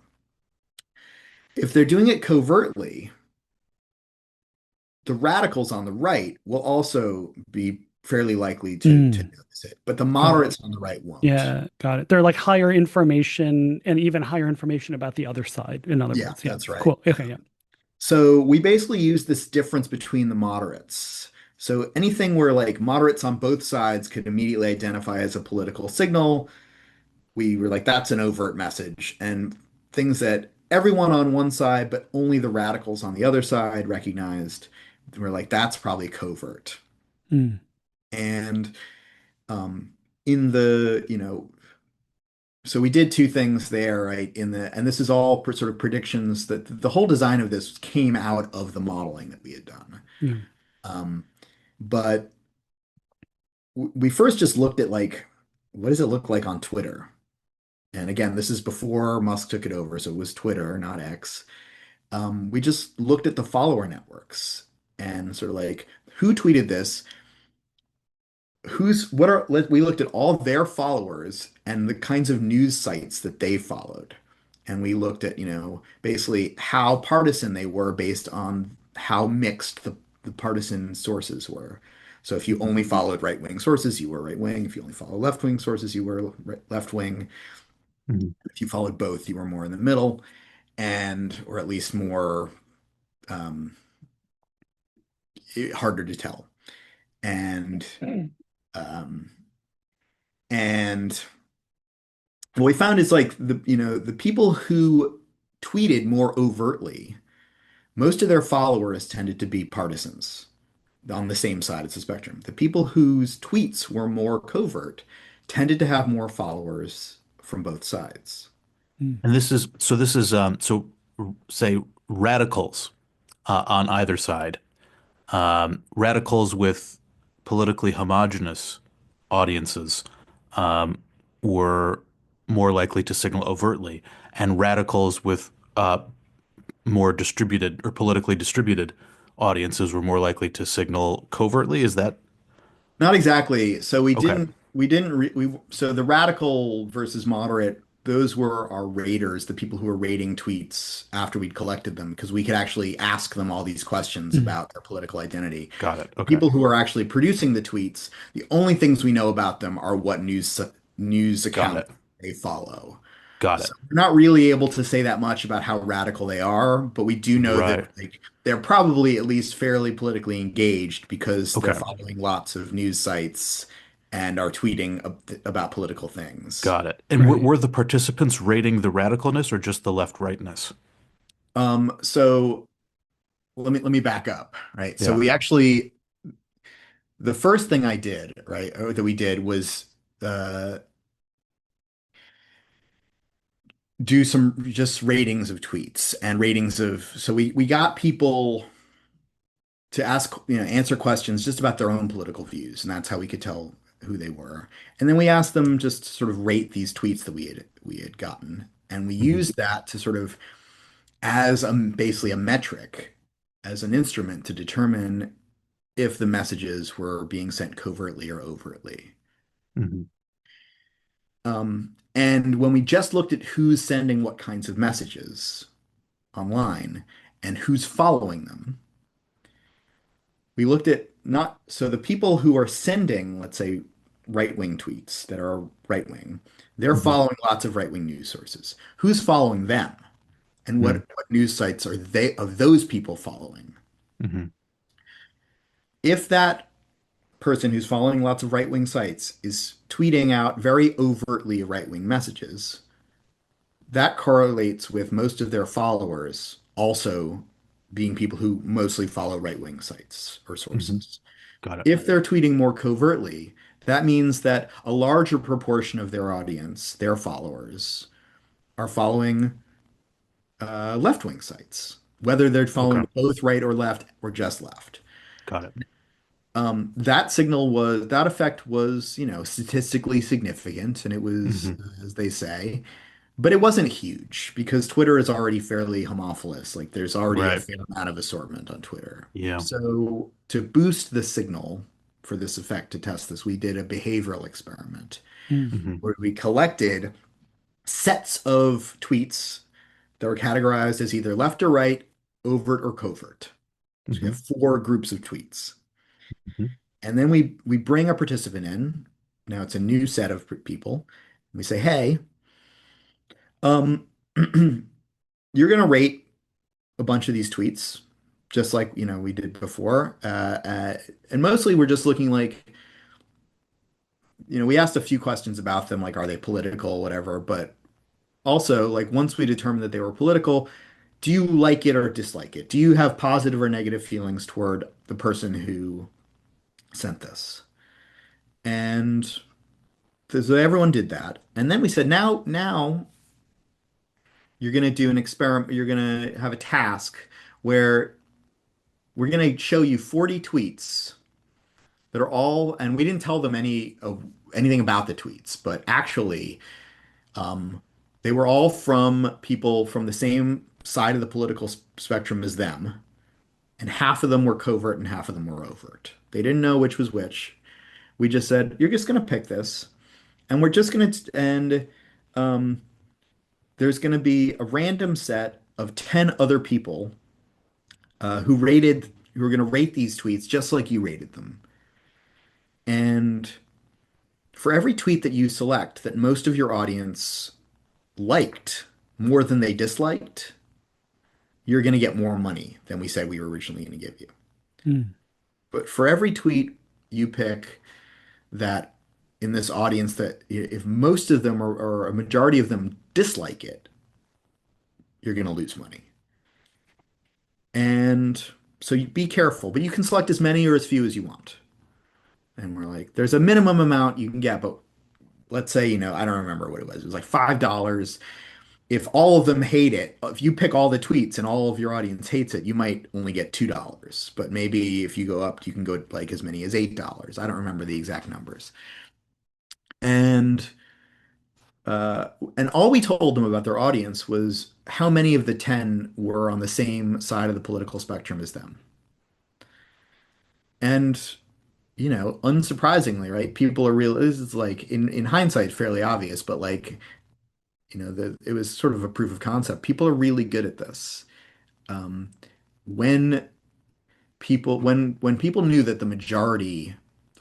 If they're doing it covertly, the radicals on the right will also be fairly likely to Mm. notice it, but the Got it. moderates on the right won't. Yeah, got it. They're like higher information and even higher information about the other side, in other Yeah, words. Yeah. that's right. Cool. Okay, yeah. So we basically use this difference between the moderates. So anything where like moderates on both sides could immediately identify as a political signal, we were like, that's an overt message. And things that everyone on one side, but only the radicals on the other side recognized, we're like, that's probably covert. Mm. And um, in the, so we did two things there, right? And this is all sort of predictions that the whole design of this came out of the modeling that we had done. Yeah. Um, But we first just looked at like, what does it look like on Twitter? And again, this is before Musk took it over, so it was Twitter, not X. We just looked at the follower networks and sort of like who tweeted this, we looked at all their followers and the kinds of news sites that they followed. And we looked at, basically how partisan they were based on how mixed the partisan sources were. So if you only followed right-wing sources, you were right-wing. If you only followed left-wing sources, you were left-wing. Mhm. If you followed both, you were more in the middle, and or at least more um, harder to tell. And um, and what we found is like the people who tweeted more overtly, most of their followers tended to be partisans on the same side of the spectrum. The people whose tweets were more covert tended to have more followers from both sides. Mm. And this is say radicals on either side, radicals with politically homogenous audiences were more likely to signal overtly, and radicals with more distributed or politically distributed audiences were more likely to signal covertly. Is that Not exactly. So okay? we didn't re we so the radical versus moderate, those were our raters, the people who were rating tweets after we'd collected them, because we could actually ask them all these questions Mm. about their political identity. Got it. The Okay. people who are actually producing the tweets, the only things we know about them are what news Got account it. they follow. Got So it. we're not really able to say that much about how radical they are, but we do know that Right. like they're probably at least fairly politically engaged because they're Okay. following lots of news sites and are tweeting about political things. Got it. And Right. were the participants rating the radicalness or just the left-rightness? So let me back up, right? So Yeah. we actually the first thing I did, right, or that we did was uh do some just ratings of tweets and ratings of so we got people to ask, answer questions just about their own political views, and that's how we could tell who they were. And then we asked them just to sort of rate these tweets that we had gotten, and we Hmm. used that to sort of as basically a metric, as an instrument to determine if the messages were being sent covertly or overtly. Hmm. And when we just looked at who's sending what kinds of messages online and who's following them, we looked at not so the people who are sending, let's say, right-wing tweets that are right-wing, they're Hmm. following lots of right-wing news sources. Who's following them? And what news sites are they of those people following? Hmm. If that person who's following lots of right-wing sites is tweeting out very overtly right-wing messages, that correlates with most of their followers also being people who mostly follow right-wing sites or Hmm. sources. Got it. If they're tweeting more covertly, that means that a larger proportion of their audience, their followers, are following left-wing sites, whether they're Okay. following both right or left or just left. Got it. That effect was, statistically significant, and it was, Hmm. as they say, but it wasn't huge because Twitter is already fairly homophilous. Like there's already a Right. fair amount of assortment on Twitter. Yeah. So to boost the signal for this effect to test this, we did a behavioral experiment Mm. Hmm. where we collected sets of tweets that were categorized as either left or right, overt or covert. So you Hmm. have four groups of tweets. Hmm. And then we bring a participant in. Now it's a new set of people. We say, hey, um, you're going to rate a bunch of these tweets, just like we did before. And mostly we're just looking like we asked a few questions about them, like are they political, whatever. But also, like once we determined that they were political, do you like it or dislike it? Do you have positive or negative feelings toward the person who sent this? And so everyone did that, and then we said, now you're going to do an experiment. You're going to have a task where we're going to show you 40 tweets that are all, and we didn't tell them anything about the tweets, but actually, um, they were all from people from the same side of the political spectrum as them, and half of them were covert and half of them were overt. They didn't know which was which. We just said, you're just going to pick this, and we're just going to, and um, there's going to be a random set of 10 other people who are going to rate these tweets just like you rated them. And for every tweet that you select that most of your audience liked more than they disliked, you're going to get more money than we said we were originally going to give you. Mm. But for every tweet you pick that in this audience that if most of them or a majority of them dislike it, you're going to lose money. And so you be careful, but you can select as many or as few as you want. And we're like, there's a minimum amount you can get, but let's say, I don't remember what it was. It was like $5. If all of them hate it, if you pick all the tweets and all of your audience hates it, you might only get $2. But maybe if you go up, you can go like as many as $8. I don't remember the exact numbers. And uh, and all we told them about their audience was how many of the 10 were on the same side of the political spectrum as them. And unsurprisingly, right? People are real. This is like in hindsight fairly obvious, but like it was sort of a proof of concept. People are really good at this. Um, when when people knew that the majority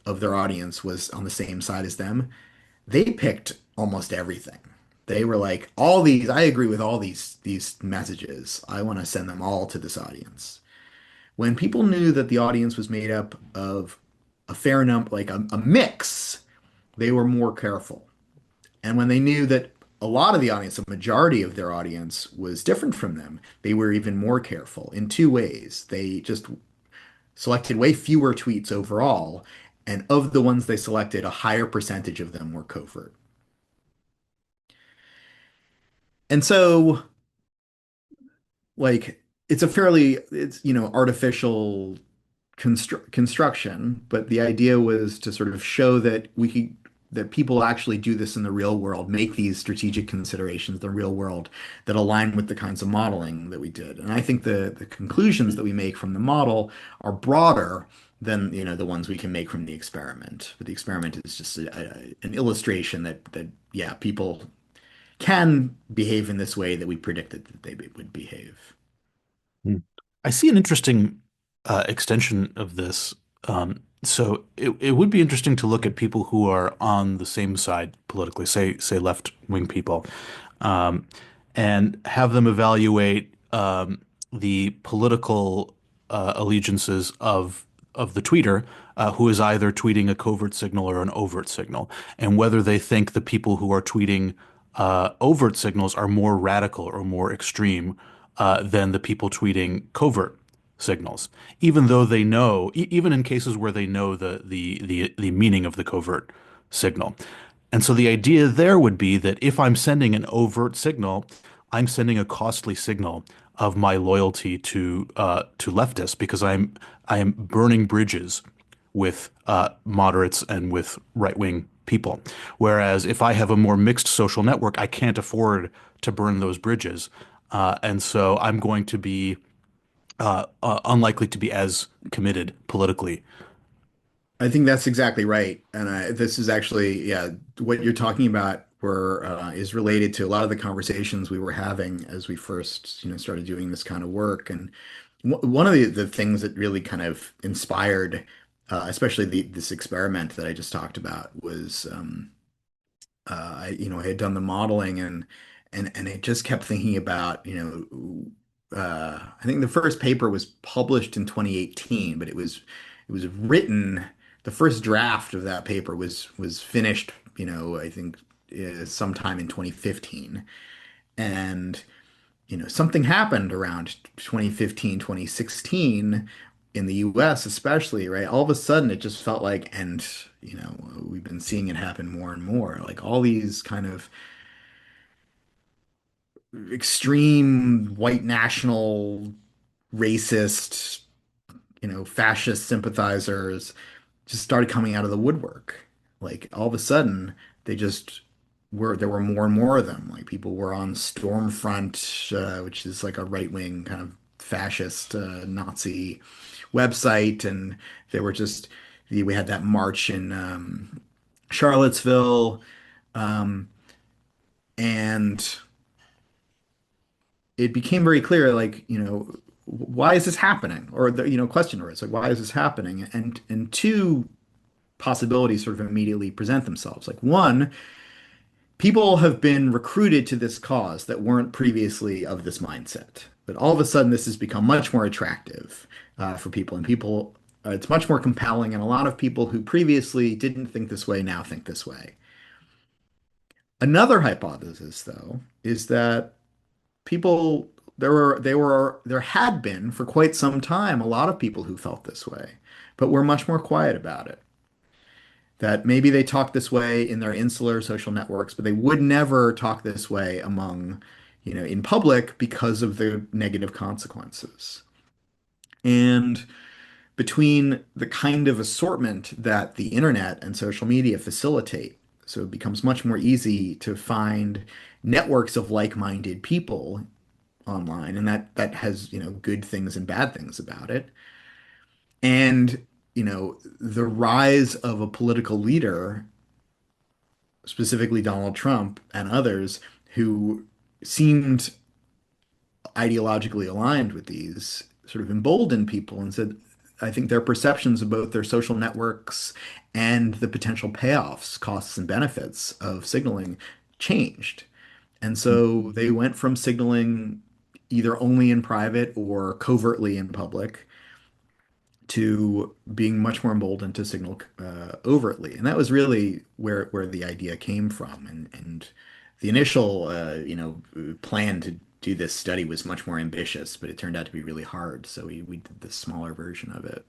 of their audience was on the same side as them, they picked almost everything. They were like, all these, I agree with all these messages. I want to send them all to this audience. When people knew that the audience was made up of a fair number, like a mix, they were more careful. And when they knew that a lot of the audience, a majority of their audience was different from them, they were even more careful in two ways. They just selected way fewer tweets overall, and of the ones they selected, a higher percentage of them were covert. And so, like, it's artificial construction, but the idea was to sort of show that people actually do this in the real world, make these strategic considerations in the real world that align with the kinds of modeling that we did. And I think the conclusions that we make from the model are broader than the ones we can make from the experiment. But the experiment is just an illustration that yeah, people can behave in this way that we predicted that they would behave. Hmm. I see an interesting extension of this. So it would be interesting to look at people who are on the same side politically, say left-wing people, um, and have them evaluate the political allegiances of the tweeter who is either tweeting a covert signal or an overt signal, and whether they think the people who are tweeting overt signals are more radical or more extreme than the people tweeting covert signals, even though they know, even in cases where they know the meaning of the covert signal. And so the idea there would be that if I'm sending an overt signal, I'm sending a costly signal of my loyalty to leftists because I am burning bridges with moderates and with right-wing people. Whereas if I have a more mixed social network, I can't afford to burn those bridges, and so I'm going to be unlikely to be as committed politically. I think that's exactly right. And this is actually, yeah, what you're talking about is related to a lot of the conversations we were having as we first, started doing this kind of work. And one of the things that really kind of inspired, especially this experiment that I just talked about was, I had done the modeling and I just kept thinking about, I think the first paper was published in 2018, but it was written, the first draft of that paper was finished, I think sometime in 2015. And something happened around 2015, 2016 in the US especially, right? All of a sudden it just felt like, and we've been seeing it happen more and more, like all these kind of extreme white national racist, fascist sympathizers just started coming out of the woodwork. Like all of a sudden, they just there were more and more of them. Like people were on Stormfront, which is like a right-wing kind of fascist Nazi website, and they were just we had that march in Charlottesville, um, and it became very clear, like, why is this happening? Or the, question or it's like, why is this happening? And two possibilities sort of immediately present themselves. Like one, people have been recruited to this cause that weren't previously of this mindset. But all of a sudden, this has become much more attractive for people, and people, it's much more compelling. And a lot of people who previously didn't think this way now think this way. Another hypothesis, though, is that people there had been for quite some time a lot of people who felt this way, but were much more quiet about it. That maybe they talk this way in their insular social networks, but they would never talk this way among, in public because of the negative consequences. And between the kind of assortment that the internet and social media facilitate, so it becomes much more easy to find networks of like-minded people online, and that has, good things and bad things about it. And, the rise of a political leader, specifically Donald Trump and others who seemed ideologically aligned with these, sort of emboldened people and said, I think their perceptions of both their social networks and the potential payoffs, costs, and benefits of signaling changed. And so they went from signaling either only in private or covertly in public to being much more emboldened to signal overtly. And that was really where the idea came from. And the initial plan to do this study was much more ambitious, but it turned out to be really hard. So we did the smaller version of it.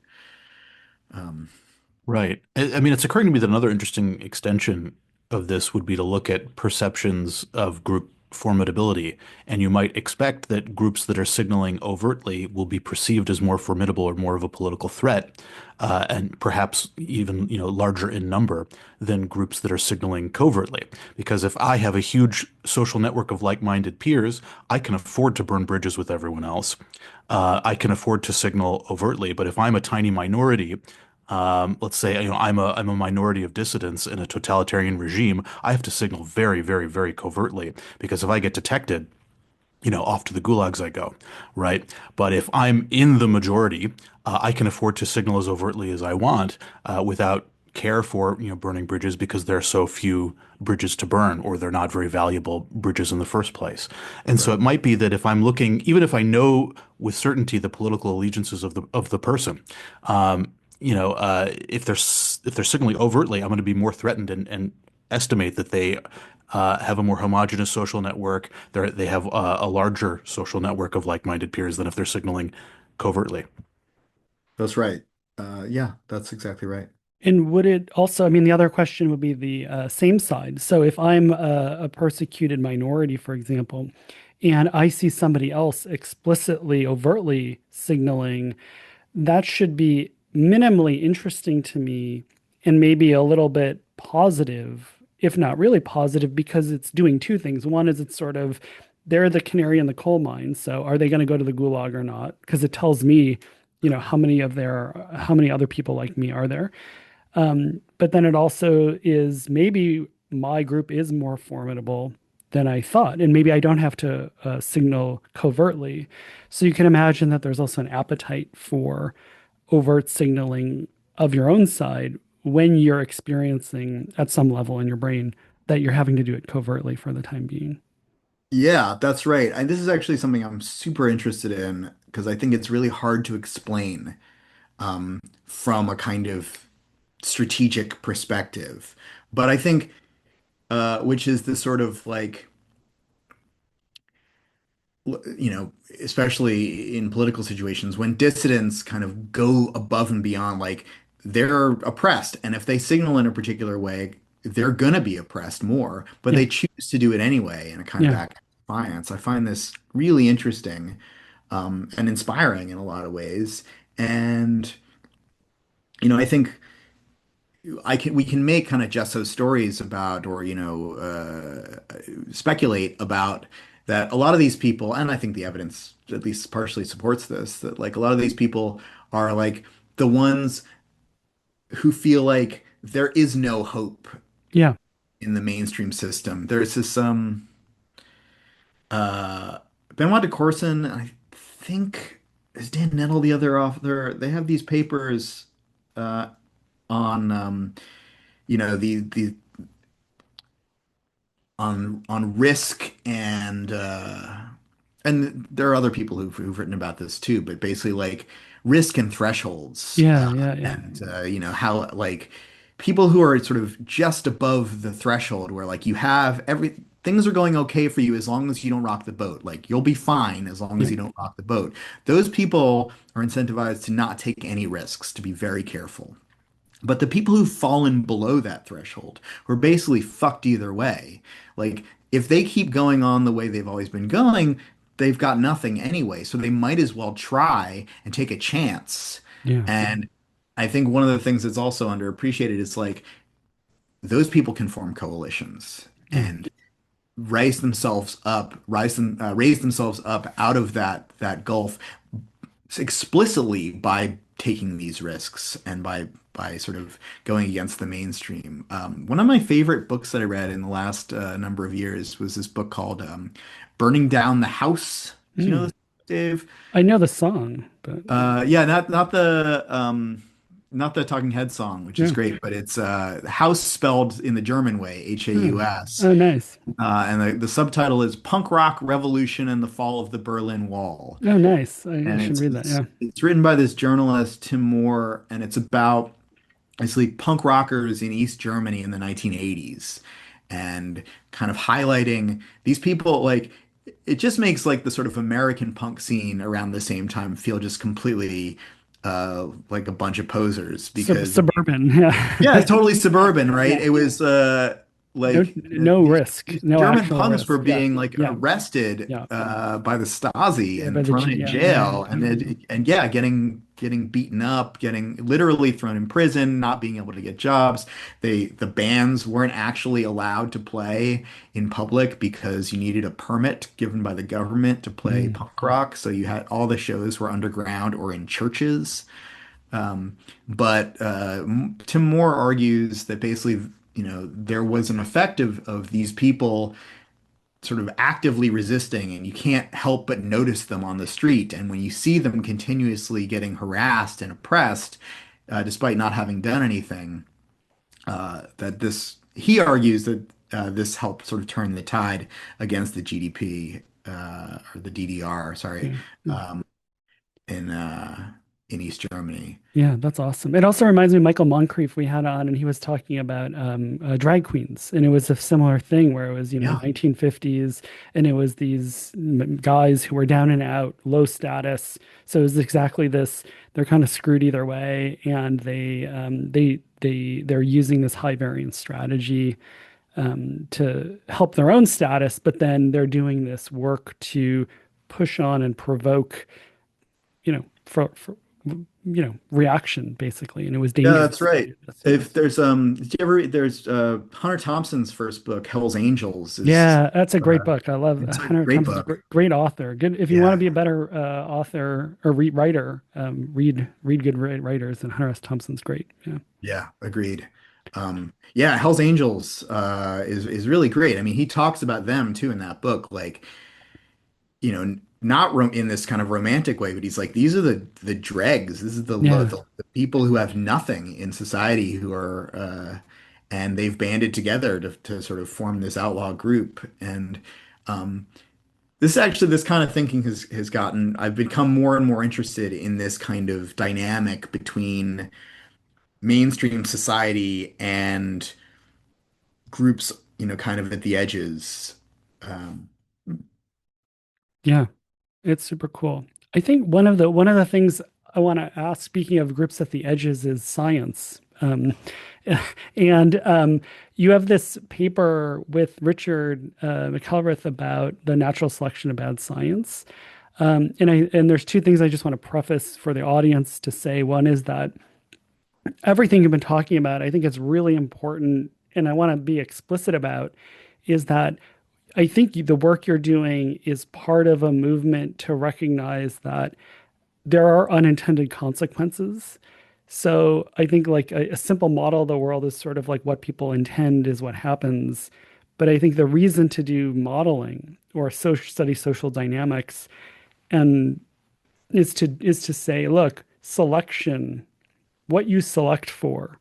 Um, Right. I mean, it's occurring to me that another interesting extension of this would be to look at perceptions of group formidability. And you might expect that groups that are signaling overtly will be perceived as more formidable or more of a political threat, and perhaps even, larger in number than groups that are signaling covertly. Because if I have a huge social network of like-minded peers, I can afford to burn bridges with everyone else. I can afford to signal overtly. But if I'm a tiny minority, let's say, I'm a minority of dissidents in a totalitarian regime. I have to signal very, very, very covertly because if I get detected, off to the gulags I go, right? But if I'm in the majority, I can afford to signal as overtly as I want without care for, burning bridges because there are so few bridges to burn or they're not very valuable bridges in the first place. And so right. it might be that if I'm looking, even if I know with certainty the political allegiances of the person, if they're signaling overtly, I'm going to be more threatened and estimate that they have a more homogeneous social network. They have a larger social network of like-minded peers than if they're signaling covertly. That's right. Yeah, that's exactly right. And would it also, I mean, the other question would be the same side. So if I'm a persecuted minority, for example, and I see somebody else explicitly, overtly signaling, that should be minimally interesting to me and maybe a little bit positive, if not really positive, because it's doing two things. One is it's sort of, they're the canary in the coal mine. So are they going to go to the gulag or not? Because it tells me, how many other people like me are there? But then it also is maybe my group is more formidable than I thought, and maybe I don't have to signal covertly. So you can imagine that there's also an appetite for overt signaling of your own side when you're experiencing at some level in your brain that you're having to do it covertly for the time being. Yeah, that's right. And this is actually something I'm super interested in because I think it's really hard to explain from a kind of strategic perspective. But I think, which is the sort of like, especially in political situations, when dissidents kind of go above and beyond, like they're oppressed. And if they signal in a particular way, they're going to be oppressed more, but Yeah, they choose to do it anyway in a kind of yeah. act of defiance. I find this really interesting and inspiring in a lot of ways. And, I think. we can make kind of just so stories about, or speculate about that a lot of these people, and I think the evidence at least partially supports this, that like a lot of these people are like the ones who feel like there is no hope Yeah. in the mainstream system. There's this uh Benoit de Corson, I think, is Dan Nettle the other author. They have these papers uh on the on risk, and there are other people who've written about this too, but basically like risk and thresholds, Yeah. Yeah. Yeah. and how like people who are sort of just above the threshold where like you have every things are going okay for you as long as you don't rock the boat. Like you'll be fine as long Yeah. as you don't rock the boat. Those people are incentivized to not take any risks, to be very careful. But the people who've fallen below that threshold were basically fucked either way. Like, if they keep going on the way they've always been going, they've got nothing anyway. So they might as well try and take a chance. Yeah. And I think one of the things that's also underappreciated is like those people can form coalitions Yeah. and raise themselves up out of that gulf explicitly by taking these risks and by sort of going against the mainstream. One of my favorite books that I read in the last number of years was this book called "Burning Down the House." Do you know Mm. this, Dave? I know the song, but Yeah, not the Talking Head song, which is yeah. great, but it's house spelled in the German way, Oh, Haus. oh, nice. And the subtitle is Punk Rock Revolution and the Fall of the Berlin Wall. Oh, nice. I And should read that. Yeah. it's written by this journalist, Tim Moore, and it's about basically punk rockers in East Germany in the 1980s and kind of highlighting these people. Like, it just makes like the sort of American punk scene around the same time feel just completely like a bunch of posers because Suburban. yeah, Yeah. it's totally suburban, right? Yeah. It was No, like no risk, these no German actual punks were risk. Yeah. being like Yeah. arrested Yeah. by the Stasi Yeah. By and the thrown G. in Yeah. Yeah. Yeah. jail, and yeah, getting beaten up, getting literally thrown in prison, not being able to get jobs. The bands weren't actually allowed to play in public because you needed a permit given by the government to play Mm. punk rock. So you had all the shows were underground or in churches. But Tim Moore argues that basically, there was an effect of these people sort of actively resisting, and you can't help but notice them on the street. And when you see them continuously getting harassed and oppressed, despite not having done anything, he argues that this helped sort of turn the tide against the GDP, or the DDR, sorry, Yeah. um, in East Germany. Yeah, that's awesome. It also reminds me of Michael Moncrief we had on, and he was talking about drag queens, and it was a similar thing where it was, Yeah. 1950s, and it was these guys who were down and out, low status. So it was exactly this. They're kind of screwed either way, and they're using this high variance strategy to help their own status, but then they're doing this work to push on and provoke, reaction basically, and it was Yeah, that's dangerous to right. do this. If Yes. there's did you ever there's Hunter Thompson's first book, Hell's Angels, is Yeah, that's a great book. I love it's a Hunter great Thompson's a book. great author. Good if you want to Yeah, be a better author or writer. Read good writers, and Hunter S. Thompson's great. Yeah, yeah, agreed. Yeah, Hell's Angels is really great. I mean, he talks about them too in that book, like, not in this kind of romantic way, but he's like, these are the dregs. This is yeah, the people who have nothing in society who are and they've banded together to sort of form this outlaw group. And um, this kind of thinking has gotten, I've become more and more interested in this kind of dynamic between mainstream society and groups, kind of at the edges. Um, yeah. It's super cool. I think one of the things I want to ask, speaking of groups at the edges, is science. And you have this paper with Richard McElrath about the natural selection of bad science. And there's two things I just want to preface for the audience to say. One is that everything you've been talking about, I think it's really important, and I want to be explicit about, is that I think the work you're doing is part of a movement to recognize that there are unintended consequences. So I think like a simple model of the world is sort of like what people intend is what happens. But I think the reason to do modeling or study social dynamics and is to say, look, selection, what you select for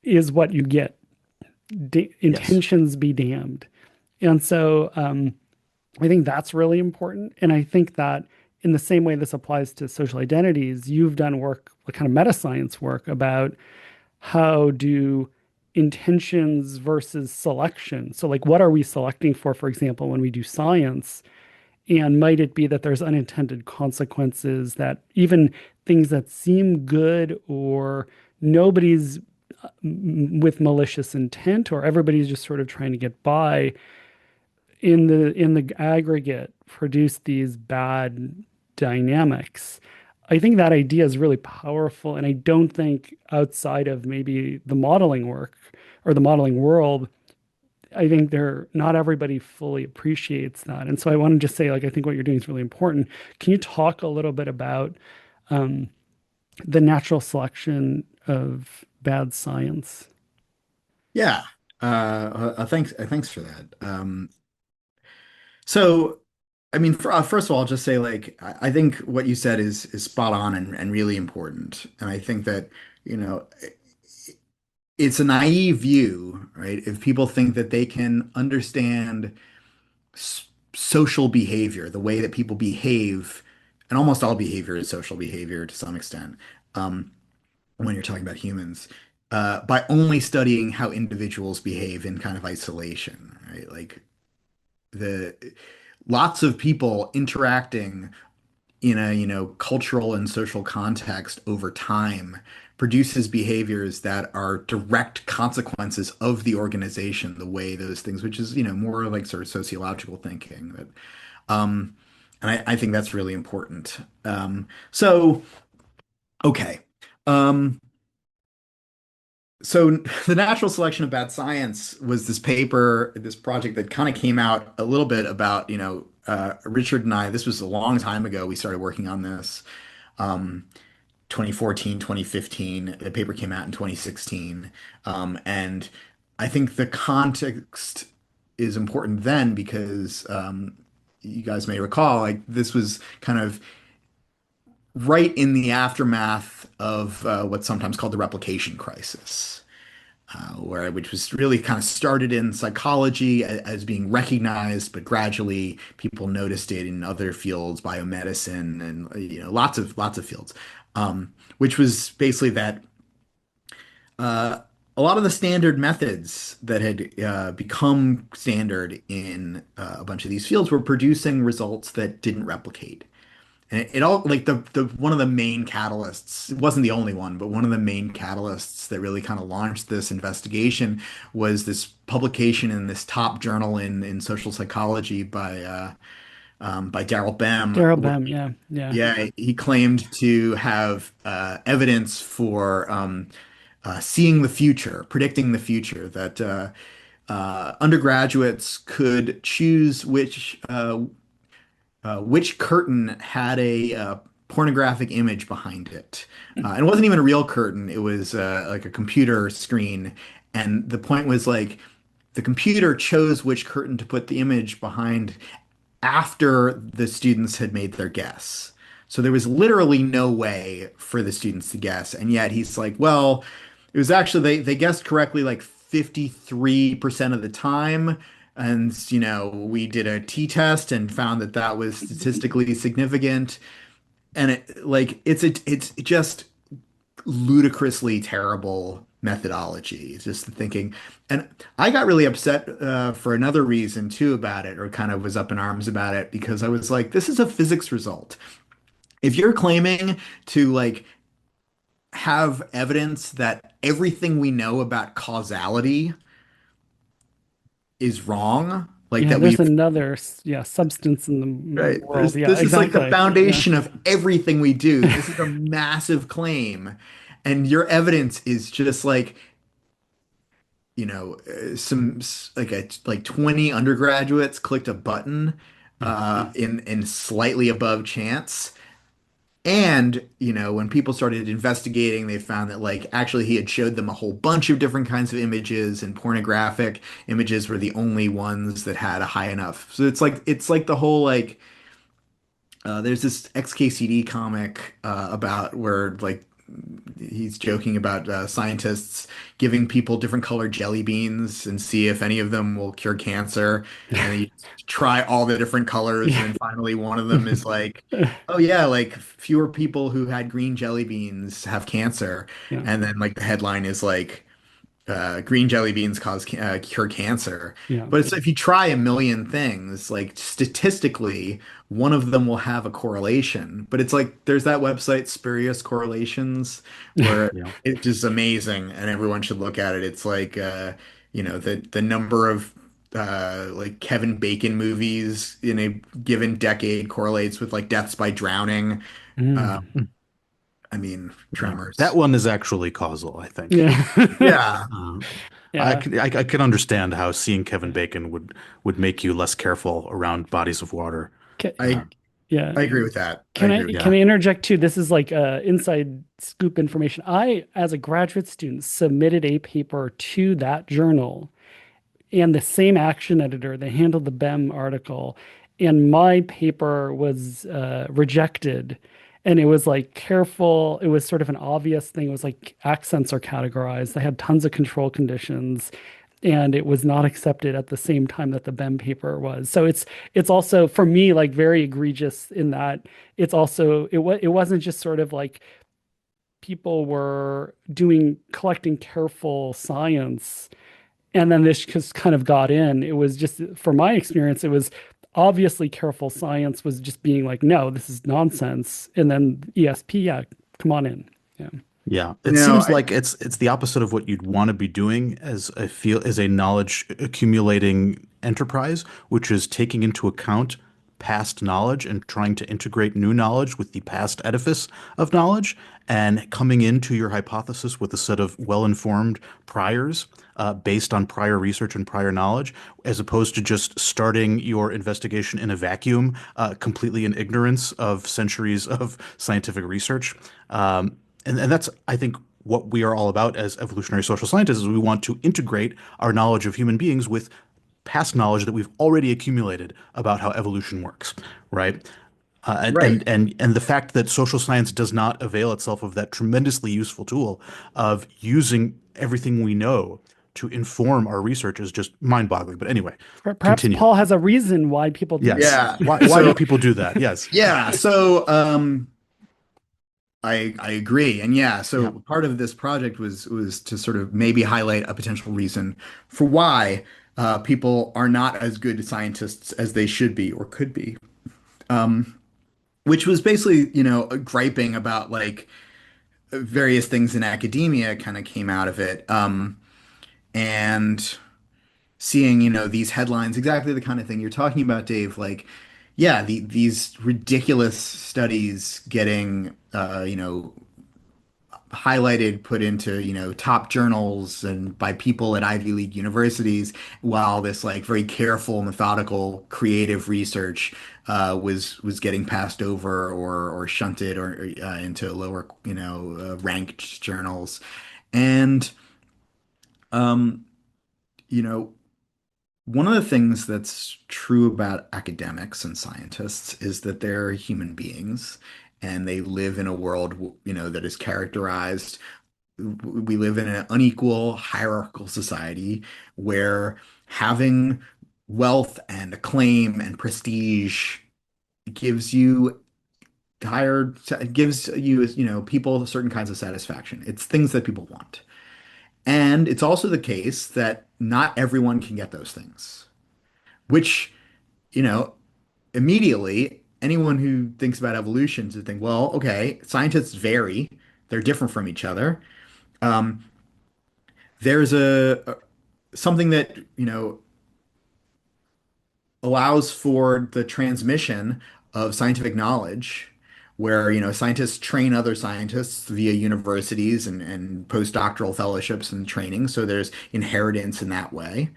is what you get. Yes. Intentions be damned. And so I think that's really important. And I think that in the same way this applies to social identities, you've done work, like kind of meta science work about how do intentions versus selection. So, like, what are we selecting for example, when we do science? And might it be that there's unintended consequences that even things that seem good or nobody's with malicious intent or everybody's just sort of trying to get by in the aggregate produce these bad dynamics. I think that idea is really powerful, and I don't think outside of maybe the modeling work or the modeling world, I think there not everybody fully appreciates that. And so I want to just say, like, I think what you're doing is really important. Can you talk a little bit about um, the natural selection of bad science? Yeah. Thanks for that. So, I mean, first of all, I'll just say, like, I think what you said is spot on and really important. And I think that, you know, it's a naive view, right? If people think that they can understand s social behavior, the way that people behave, and almost all behavior is social behavior to some extent, um, when you're talking about humans, by only studying how individuals behave in kind of isolation, right? Like the lots of people interacting in a, cultural and social context over time produces behaviors that are direct consequences of the organization, the way those things, which is, more like sort of sociological thinking that, um, and I think that's really important. So, okay. Um, so the natural selection of bad science was this paper, this project that kind of came out a little bit about, Richard and I, this was a long time ago. We started working on this. Um, 2014, 2015. The paper came out in 2016. And I think the context is important then because you guys may recall, like this was kind of right in the aftermath of what's sometimes called the replication crisis. Which was really kind of started in psychology as being recognized, but gradually people noticed it in other fields, biomedicine, and lots of fields. Which was basically that uh, a lot of the standard methods that had become standard in a bunch of these fields were producing results that didn't replicate. And it all like the one of the main catalysts, it wasn't the only one, but one of the main catalysts that really kind of launched this investigation was this publication in this top journal in social psychology by Daryl Bem, Daryl where Bem, yeah, yeah. he claimed to have evidence for seeing the future, predicting the future, that undergraduates could choose which curtain had a pornographic image behind it. And it wasn't even a real curtain, it was like a computer screen. And the point was like the computer chose which curtain to put the image behind after the students had made their guess. So there was literally no way for the students to guess. And yet he's like, well, it was actually they guessed correctly like 53% of the time. And we did a t-test and found that that was statistically significant. And it's just ludicrously terrible methodology. It's just thinking, and I got really upset for another reason too about it, or kind of was up in arms about it because I was like, this is a physics result. If you're claiming to like have evidence that everything we know about causality is wrong, like Yeah, that there's we've another yeah, substance in the right, world. Yeah, this is like the exactly. Yeah. foundation of everything we do. This is a massive claim. and your evidence is just like, like a like 20 undergraduates clicked a button in slightly above chance. And, when people started investigating, they found that like actually he had showed them a whole bunch of different kinds of images, and pornographic images were the only ones that had a high enough. So it's like the whole like there's this XKCD comic about where like he's joking about scientists giving people different colored jelly beans and see if any of them will cure cancer. And then you try all the different colors, and Yeah. then finally one of them is like, oh yeah, like fewer people who had green jelly beans have cancer. Yeah. And then like the headline is like green jelly beans cure cancer. Yeah. But it's if you try a million things, like statistically, one of them will have a correlation. But it's like there's that website, Spurious Correlations, where Yeah. it's just amazing and everyone should look at it. It's like the number of like Kevin Bacon movies in a given decade correlates with like deaths by drowning. Uh, Mm. I mean, Yeah. That tremors. one is actually causal, I think. Yeah. Yeah. Uh, Yeah. I can understand how seeing Kevin Bacon would make you less careful around bodies of water. Ca- I Yeah. I agree with that. I Can I agree with can Yeah. I interject too? This is like inside scoop information. I, as a graduate student, submitted a paper to that journal and the same action editor that handled the BEM article, and my paper was rejected. And it was like careful, it was sort of an obvious thing. It was like accents are categorized. They had tons of control conditions, and it was not accepted at the same time that the BEM paper was. So it's also for me like very egregious in that it's also it wasn't just sort of like people were doing collecting careful science and then this just kind of got in. It was just, from my experience, it was obviously careful science was just being like, no, this is nonsense. And then ESP, yeah, come on in. Yeah. Yeah, it No, seems like it's the opposite of what you'd want to be doing as a knowledge accumulating enterprise, which is taking into account past knowledge and trying to integrate new knowledge with the past edifice of knowledge, and coming into your hypothesis with a set of well-informed priors based on prior research and prior knowledge, as opposed to just starting your investigation in a vacuum, completely in ignorance of centuries of scientific research. And that's, I think, what we are all about as evolutionary social scientists is we want to integrate our knowledge of human beings with past knowledge that we've already accumulated about how evolution works, right? right. And the fact that social science does not avail itself of that tremendously useful tool of using everything we know to inform our research is just mind-boggling. But anyway, Perhaps continue. Paul has a reason why people do Yes. that. Yeah. Why do So people do that? Yes. yeah, so I agree. And yeah, Yeah. so part of this project was to sort of maybe highlight a potential reason for why people are not as good scientists as they should be or could be. Which was basically, griping about like various things in academia kind of came out of it. And seeing, these headlines, exactly the kind of thing you're talking about, Dave, like, yeah, these ridiculous studies getting, highlighted, put into, top journals and by people at Ivy League universities, while this like very careful, methodical, creative research was getting passed over or shunted or into lower, ranked journals. And um, you know, one of the things that's true about academics and scientists is that they're human beings and they live in a world, that is characterized. We live in an unequal hierarchical society where having wealth and acclaim and prestige gives you higher, gives you, people certain kinds of satisfaction. It's things that people want. And it's also the case that not everyone can get those things, which, you know, immediately anyone who thinks about evolution to think, well, okay, scientists vary, they're different from each other. Um, there's something that, allows for the transmission of scientific knowledge where, scientists train other scientists via universities and postdoctoral fellowships and training. So there's inheritance in that way.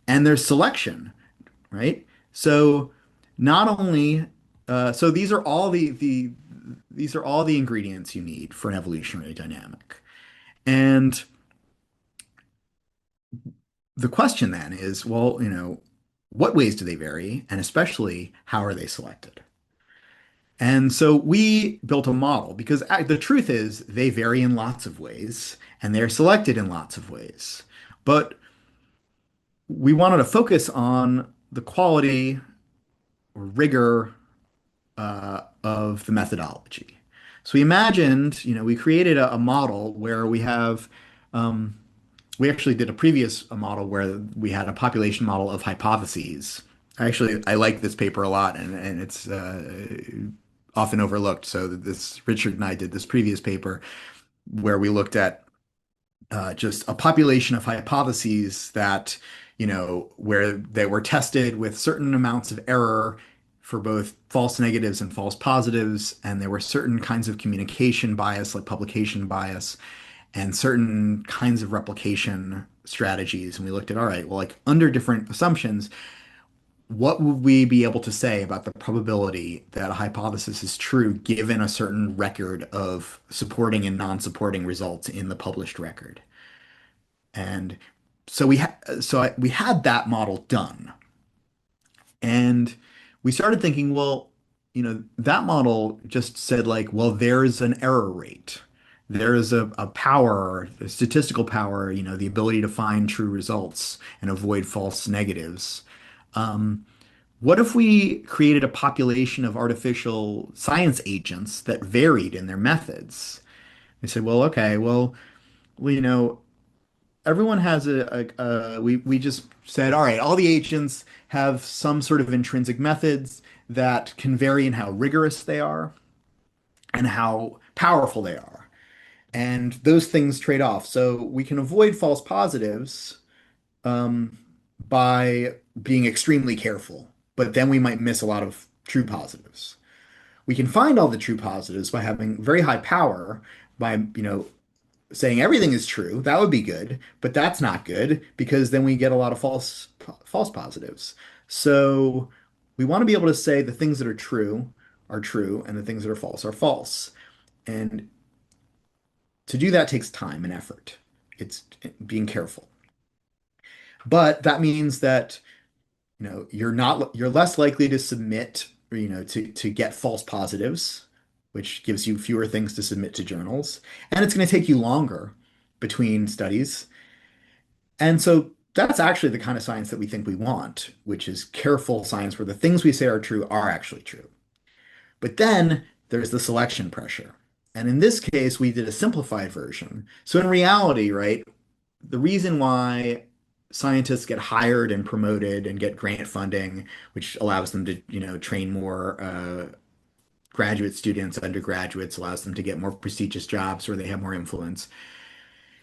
And there's selection, right? So not only, so these are all the ingredients you need for an evolutionary dynamic. And the question then is, well, what ways do they vary? And especially, how are they selected? And so we built a model because the truth is they vary in lots of ways and they're selected in lots of ways. But we wanted to focus on the quality or rigor of the methodology. So we imagined, we created a model where um, we actually did a model where we had a population model of hypotheses. I like this paper a lot, and it's often overlooked. So this Richard and I did this previous paper where we looked at just a population of hypotheses that, where they were tested with certain amounts of error for both false negatives and false positives, and there were certain kinds of communication bias, like publication bias, and certain kinds of replication strategies. And we looked at, all right, well, like under different assumptions, what would we be able to say about the probability that a hypothesis is true given a certain record of supporting and non-supporting results in the published record? And we had that model done. And we started thinking, well, that model just said like, well, there's an error rate. There is a power, a statistical power, the ability to find true results and avoid false negatives. What if we created a population of artificial science agents that varied in their methods? We said, well, okay, well, everyone has we just said, all right, all the agents have some sort of intrinsic methods that can vary in how rigorous they are and how powerful they are. And those things trade off. So we can avoid false positives um, by being extremely careful, but then we might miss a lot of true positives. We can find all the true positives by having very high power, by, saying everything is true. That would be good, but that's not good because then we get a lot of false positives. So we want to be able to say the things that are true and the things that are false are false. And to do that takes time and effort. It's being careful. But that means that you're less likely to submit, to get false positives, which gives you fewer things to submit to journals, and it's going to take you longer between studies. And so that's actually the kind of science that we think we want, which is careful science where the things we say are true are actually true. But then there's the selection pressure. And in this case, we did a simplified version. So in reality, right, the reason why scientists get hired and promoted and get grant funding, which allows them to, train more graduate students, undergraduates, allows them to get more prestigious jobs where they have more influence.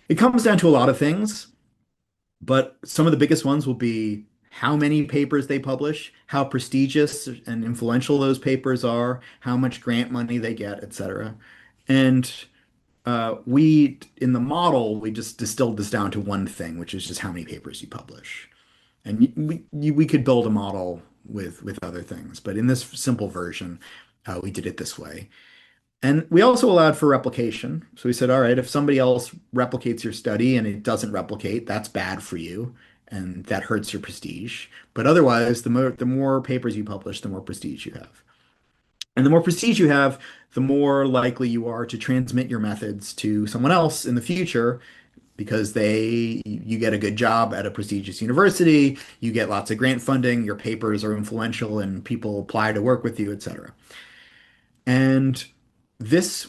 It comes down to a lot of things, but some of the biggest ones will be how many papers they publish, how prestigious and influential those papers are, how much grant money they get, etc. And in the model, we just distilled this down to one thing, which is just how many papers you publish. And we could build a model with other things, but in this simple version, we did it this way. And we also allowed for replication. So we said, all right, if somebody else replicates your study and it doesn't replicate, that's bad for you, and that hurts your prestige. But otherwise, the more papers you publish, the more prestige you have. And the more prestige you have, the more likely you are to transmit your methods to someone else in the future because you get a good job at a prestigious university, you get lots of grant funding, your papers are influential and people apply to work with you, etc. And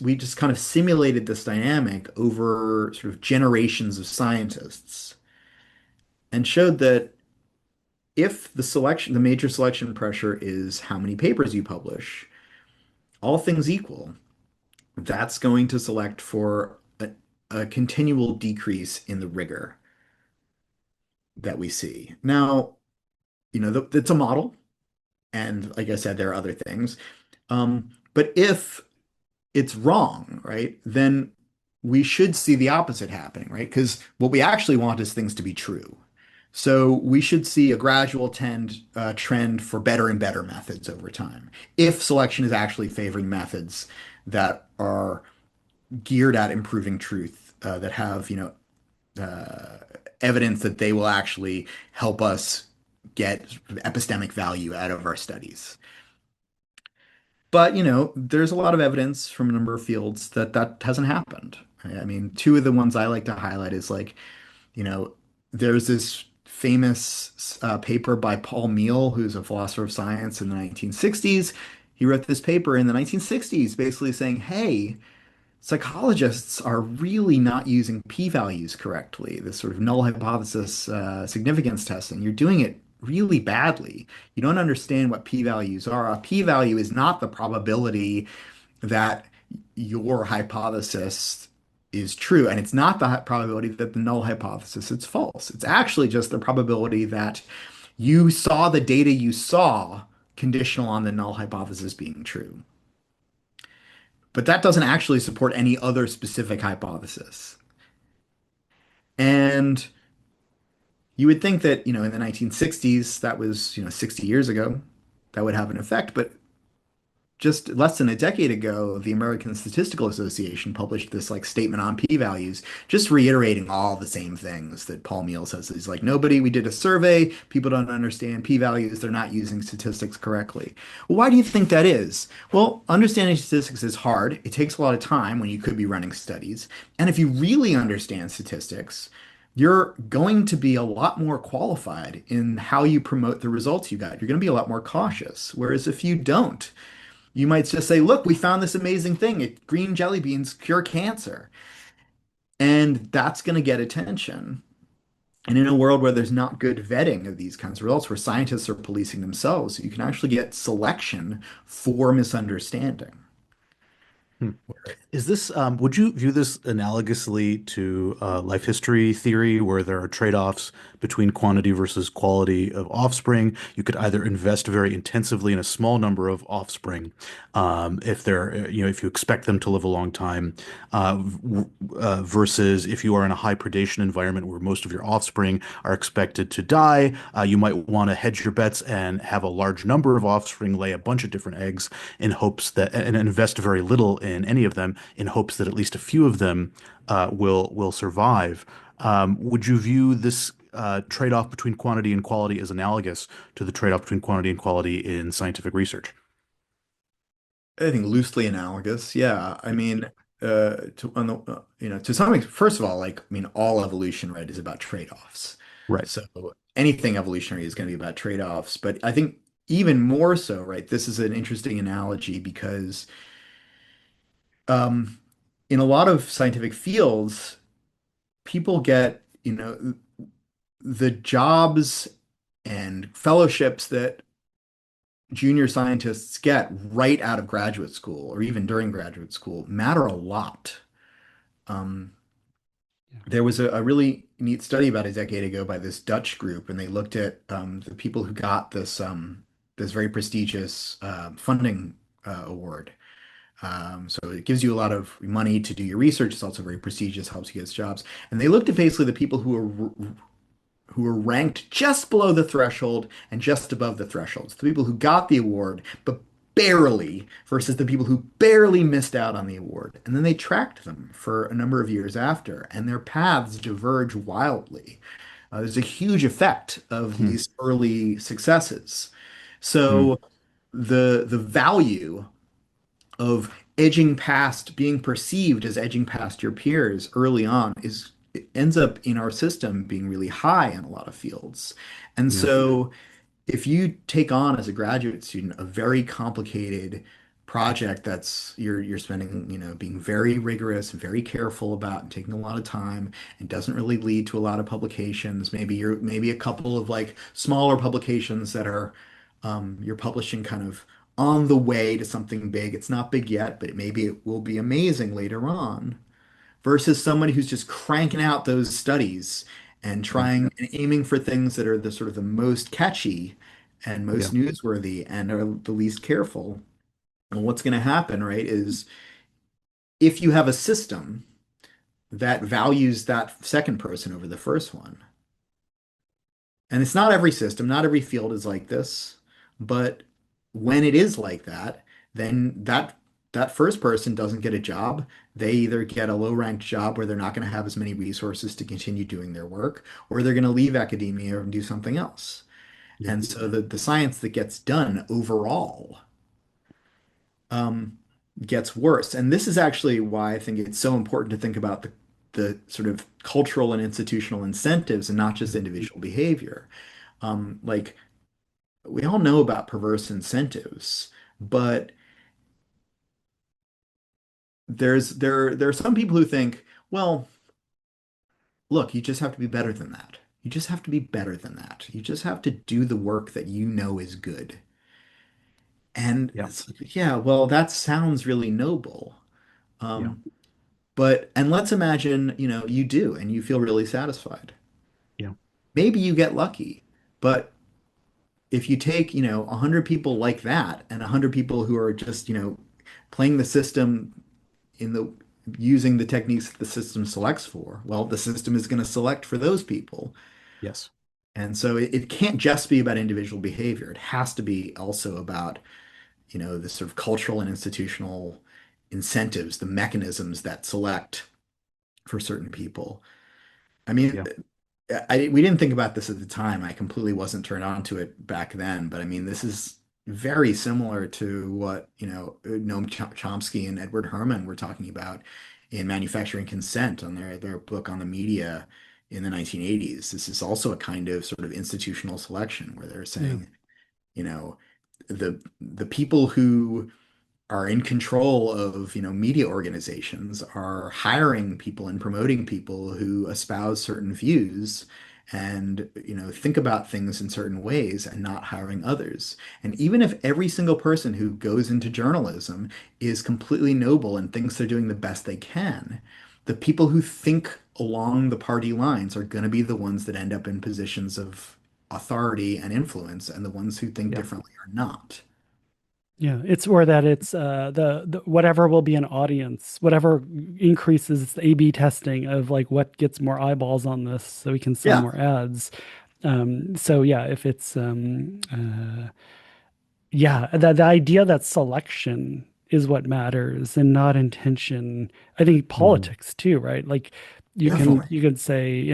we just kind of simulated this dynamic over sort of generations of scientists and showed that if the major selection pressure is how many papers you publish, all things equal, that's going to select for a continual decrease in the rigor that we see. Now, it's a model, and like I said, there are other things. But if it's wrong, right? Then we should see the opposite happening, right? Because what we actually want is things to be true. So we should see a gradual trend for better and better methods over time. If selection is actually favoring methods that are geared at improving truth, that have, evidence that they will actually help us get epistemic value out of our studies. But, there's a lot of evidence from a number of fields that that hasn't happened. I mean, two of the ones I like to highlight is like, you know, there's this famous paper by Paul Meehl, who's a philosopher of science in the 1960s. He wrote this paper in the 1960s basically saying, hey, psychologists are really not using p-values correctly, this sort of null hypothesis significance testing. You're doing it really badly. You don't understand what p-values are. A p-value is not the probability that your hypothesis is true, and it's not the probability that the null hypothesis is false. It's actually just the probability that you saw the data you saw conditional on the null hypothesis being true. But that doesn't actually support any other specific hypothesis. And you would think that, in the 1960s, that was, 60 years ago, that would have an effect. But just less than a decade ago, the American Statistical Association published this like statement on p-values, just reiterating all the same things that Paul Meehl says. He's like, nobody, we did a survey, people don't understand p-values, they're not using statistics correctly. Well, why do you think that is? Well, understanding statistics is hard. It takes a lot of time when you could be running studies. And if you really understand statistics, you're going to be a lot more qualified in how you promote the results you got. You're going to be a lot more cautious. Whereas if you don't, you might just say, look, we found this amazing thing. Green jelly beans cure cancer. And that's going to get attention. And in a world where there's not good vetting of these kinds of results, where scientists are policing themselves, you can actually get selection for misunderstanding. Hmm. Is this, would you view this analogously to life history theory, where there are trade-offs between quantity versus quality of offspring? You could either invest very intensively in a small number of offspring, if they're, if you expect them to live a long time, versus if you are in a high predation environment where most of your offspring are expected to die, you might want to hedge your bets and have a large number of offspring lay a bunch of different eggs in hopes that, and invest very little in any of them in hopes that at least a few of them will survive. Would you view this trade-off between quantity and quality as analogous to the trade-off between quantity and quality in scientific research? I think loosely analogous. Yeah. I mean, to some extent, first of all, like, I mean, all evolution, right, is about trade-offs. Right. So anything evolutionary is going to be about trade-offs. But I think even more so, right, this is an interesting analogy because um, in a lot of scientific fields, people get, the jobs and fellowships that junior scientists get right out of graduate school or even during graduate school matter a lot. Um, Yeah. there was a really neat study about a decade ago by this Dutch group, and they looked at the people who got this very prestigious funding award. So it gives you a lot of money to do your research. It's also very prestigious, helps you get jobs. And they looked at basically the people who were ranked just below the threshold and just above the thresholds. The people who got the award, but barely, versus the people who barely missed out on the award. And then they tracked them for a number of years after, and their paths diverge wildly. There's a huge effect of Hmm. these early successes. Hmm. So the value of edging past, being perceived as edging past your peers early on is it ends up in our system being really high in a lot of fields. And Yeah. so if you take on as a graduate student a very complicated project that's you're spending, being very rigorous and very careful about and taking a lot of time and doesn't really lead to a lot of publications, maybe a couple of like smaller publications that are you're publishing kind of on the way to something big. It's not big yet, but maybe it will be amazing later on versus somebody who's just cranking out those studies and Yeah. trying and aiming for things that are the sort of the most catchy and Yeah. most newsworthy and are the least careful. And what's going to happen, right, is if you have a system that values that second person over the first one, and it's not every system, not every field is like this, but when it is like that, then that first person doesn't get a job. They either get a low-ranked job where they're not going to have as many resources to continue doing their work, or they're going to leave academia and do something else. Yeah. And so the science that gets done overall um, gets worse. And this is actually why I think it's so important to think about the sort of cultural and institutional incentives and not just Mhm. individual behavior. Like we all know about perverse incentives, but there are some people who think, well, look, you just have to be better than that. You just have to be better than that. You just have to do the work that you know is good. And Yeah. it's like, yeah, well, that sounds really noble. Yeah. Um, and let's imagine, you do and you feel really satisfied. Yeah. Maybe you get lucky, but if you take, 100 people like that and 100 people who are just, playing the system in the using the techniques that the system selects for, well, the system is going to select for those people. Yes. And so it can't just be about individual behavior. It has to be also about, the sort of cultural and institutional incentives, the mechanisms that select for certain people. I mean, Yeah. we didn't think about this at the time. I completely wasn't turned on to it back then, but I mean, this is very similar to what, Noam Chomsky and Edward Herman were talking about in Manufacturing Consent on their book on the media in the 1980s. This is also a kind of sort of institutional selection where they're Yeah. saying, you know, the people who are in control of, media organizations are hiring people and promoting people who espouse certain views and, think about things in certain ways and not hiring others. And even if every single person who goes into journalism is completely noble and thinks they're doing the best they can, the people who think along the party lines are going to be the ones that end up in positions of authority and influence, and the ones who think Yeah. differently are not. Yeah, it's or that it's the whatever will be an audience, whatever increases the A/B testing of like what gets more eyeballs on this so we can sell Yeah. more ads. So yeah, if it's yeah, the idea that selection is what matters and not intention. I think Hmm. politics too, right? Like Definitely. you could say,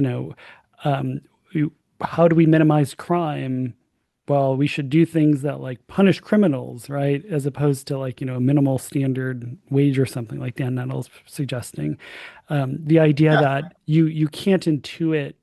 um, you- how do we minimize crime? Well, we should do things that like punish criminals, right? As opposed to like, a minimal standard wage or something like Dan Nettles suggesting. The idea Yeah. that you can't intuit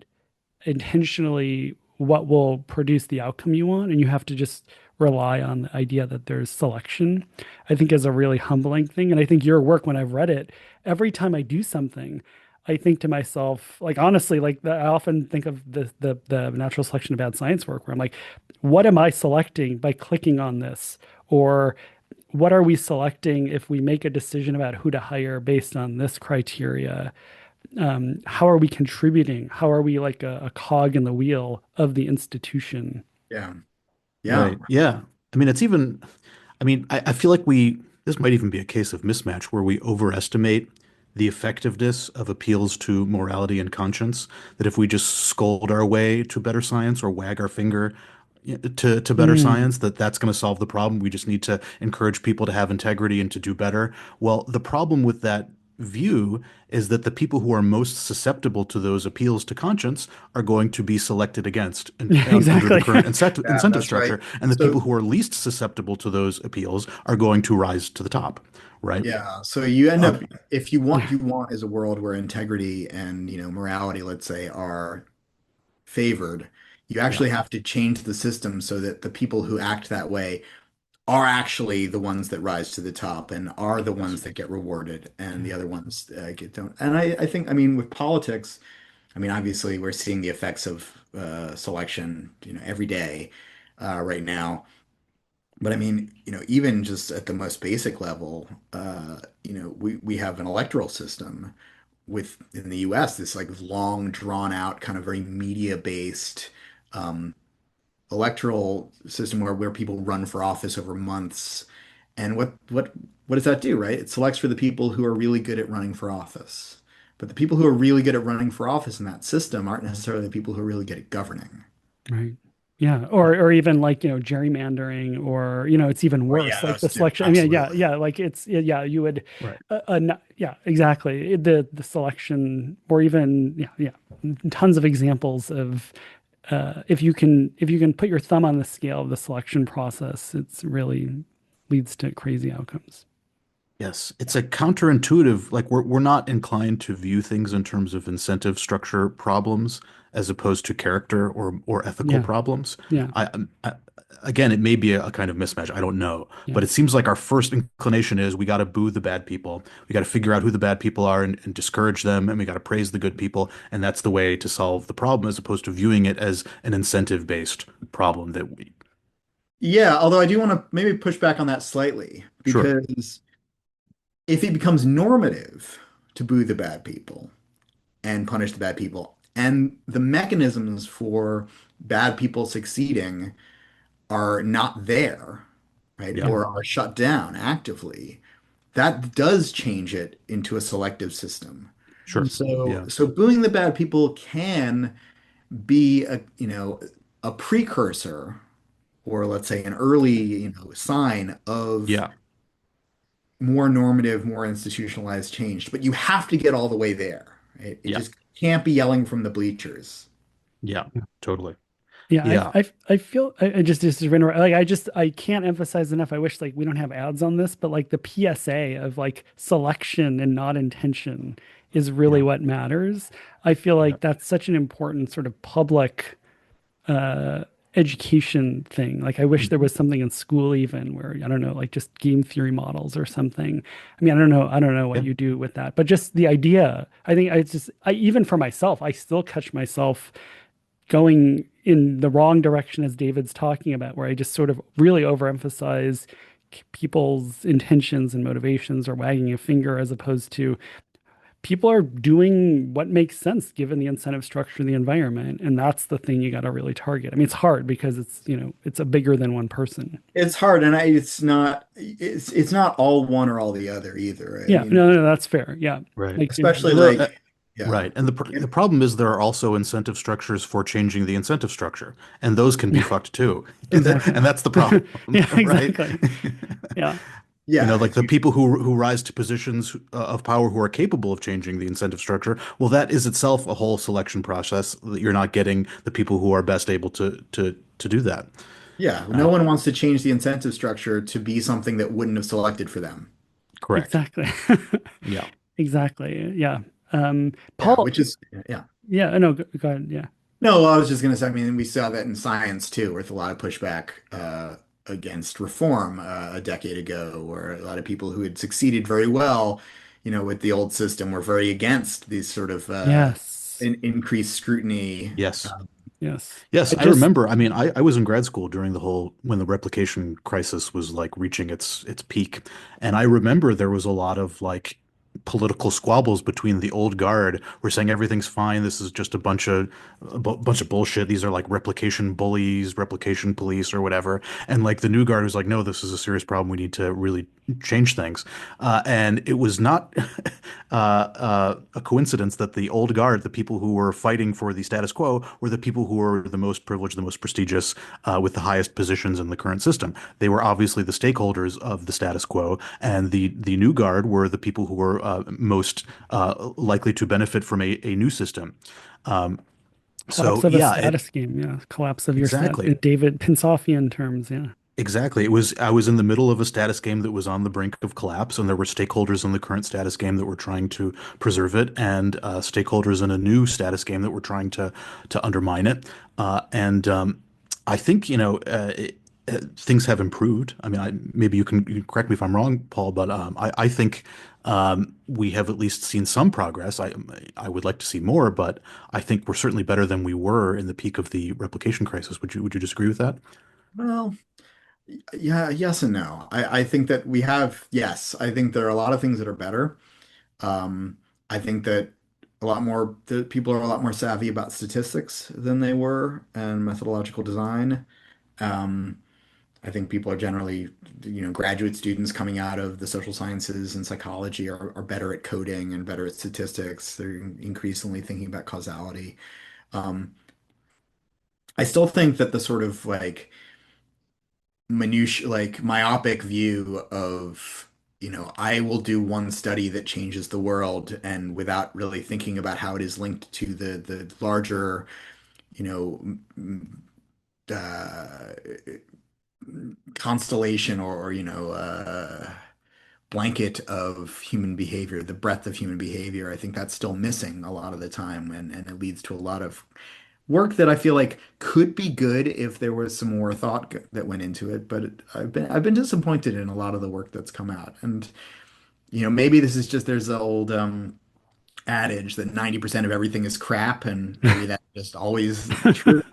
intentionally what will produce the outcome you want, and you have to just rely on the idea that there's selection, I think is a really humbling thing. And I think your work, when I've read it, every time I do something, I think to myself, like honestly, like I often think of the natural selection of bad science work, where I'm like, what am I selecting by clicking on this? Or what are we selecting if we make a decision about who to hire based on this criteria? How are we contributing? How are we like a cog in the wheel of the institution? Yeah. Yeah. Right. Yeah. I mean, I feel like this might even be a case of mismatch where we overestimate the effectiveness of appeals to morality and conscience. That if we just scold our way to better science or wag our finger to better Mm, science, that's going to solve the problem. We just need to encourage people to have integrity and to do better. Well, the problem with that view is that the people who are most susceptible to those appeals to conscience are going to be selected against under the exactly. current Yeah, incentive that's right. structure, and the So, people who are least susceptible to those appeals are going to rise to the top, right? yeah, so you end Uh, up, if you want, you want is a world where integrity and, morality, let's say, are favored. You yeah, actually have to change the system so that the people who act that way are actually the ones that rise to the top and are the yes, ones that get rewarded, and the Yeah. other ones get don't. And I think, I mean, with politics, I mean, obviously, we're seeing the effects of selection, every day right now. But I mean, even just at the most basic level, we have an electoral system with in the US, this like long drawn out kind of very media based um, electoral system where people run for office over months. And what does that do, right? It selects for the people who are really good at running for office. But the people who are really good at running for office in that system aren't necessarily the people who are really good at governing. Right. Yeah. Or even like, gerrymandering, or, it's even Oh worse, yeah, like those the two. selection. I mean, yeah, Absolutely. yeah, like yeah, you would, Right. yeah, exactly. The selection, or even, yeah, yeah, tons of examples of, if you can put your thumb on the scale of the selection process, it's really leads to crazy outcomes. Yes, it's a counterintuitive, like we're not inclined to view things in terms of incentive structure problems as opposed to character or ethical Yeah. problems. Yeah. I again, it may be a kind of mismatch. I don't know, Yeah. but it seems like our first inclination is we got to boo the bad people. We got to figure out who the bad people are and discourage them, and we got to praise the good people, and that's the way to solve the problem, as opposed to viewing it as an incentive-based problem that we. Yeah, although I do want to maybe push back on that slightly Sure. because if it becomes normative to boo the bad people and punish the bad people, and the mechanisms for bad people succeeding are not there, right, Yeah. Yeah. or are shut down actively, that does change it into a selective system. Sure. So, Yeah. so booing the bad people can be a precursor, or let's say an early, sign of Yeah. more normative, more institutionalized change. But you have to get all the way there. Right? It Yeah. just can't be yelling from the bleachers. Yeah. Totally. Yeah, Yeah. I feel I just to interrupt, like I can't emphasize enough. I wish like we don't have ads on this, but like the PSA of like selection and not intention is really Yeah. what matters. I feel Yeah. like that's such an important sort of public uh education thing. Like I wish there Mhm. was something in school even where, I don't know, like just game theory models or something. I mean, I don't know what Yeah. you do with that, but just the idea. I think I even for myself, I still catch myself going in the wrong direction as David's talking about, where I just sort of really overemphasize people's intentions and motivations, or wagging a finger, as opposed to people are doing what makes sense given the incentive structure of the environment. And that's the thing you got to really target. I mean, it's hard because it's a bigger than one person. It's hard, and it's not all one or all the other either. I Yeah, mean, no, no, that's fair. Yeah. Right. Like, especially Well, yeah. right. And the problem is there are also incentive structures for changing the incentive structure, and those can be yeah, fucked too. exactly. And that's the problem, Yeah, right? exactly. Yeah. Like Yeah, the people who rise to positions of power who are capable of changing the incentive structure, well, that is itself a whole selection process that you're not getting the people who are best able to do that. yeah. No Uh, one wants to change the incentive structure to be something that wouldn't have selected for them. correct. Exactly. Yeah. Exactly. Yeah. Yeah, Paul, which is yeah. yeah, I know. Go ahead. Yeah. No, I was just going to say, I mean, we saw that in science too, with a lot of pushback against reform a decade ago, where a lot of people who had succeeded very well, with the old system were very against these sort of Yes. increased scrutiny. Yes. Yes. Yes, I I just, remember. I mean, I was in grad school during the whole when the replication crisis was like reaching its peak, and I remember there was a lot of like political squabbles between the old guard. We're saying everything's fine. This is just a bunch of bullshit. These are like replication bullies, replication police, or whatever. And like the new guard was like, no, this is a serious problem. We need to really change things. And it was not a coincidence that the old guard, the people who were fighting for the status quo, were the people who were the most privileged, the most prestigious, with the highest positions in the current system. They were obviously the stakeholders of the status quo, and the new guard were the people who were most likely to benefit from a new system. Um, collapse so of a yeah, status game. Yeah. Collapse of your stat exactly. in David Pinsoffian terms. Yeah. Exactly. I was in the middle of a status game that was on the brink of collapse, and there were stakeholders in the current status game that were trying to preserve it, and stakeholders in a new status game that were trying to undermine it. And I think, things have improved. I mean, maybe you can correct me if I'm wrong, Paul, but I think we have at least seen some progress. I would like to see more, but I think we're certainly better than we were in the peak of the replication crisis. Would you disagree with that? Well, yeah, yes and no. I think that yes, I think there are a lot of things that are better. I think that the people are a lot more savvy about statistics than they were and methodological design. Um, I think people are generally, graduate students coming out of the social sciences and psychology are better at coding and better at statistics. They're increasingly thinking about causality. Um, I still think that the sort of like minutiae, like myopic view of, I will do one study that changes the world and without really thinking about how it is linked to the larger, you know, uh, constellation or blanket of human behavior, the breadth of human behavior. I think that's still missing a lot of the time, and it leads to a lot of work that I feel like could be good if there was some more thought that went into it. But I've been disappointed in a lot of the work that's come out, and maybe this is just there's the old adage that 90% of everything is crap, and maybe that's just always true.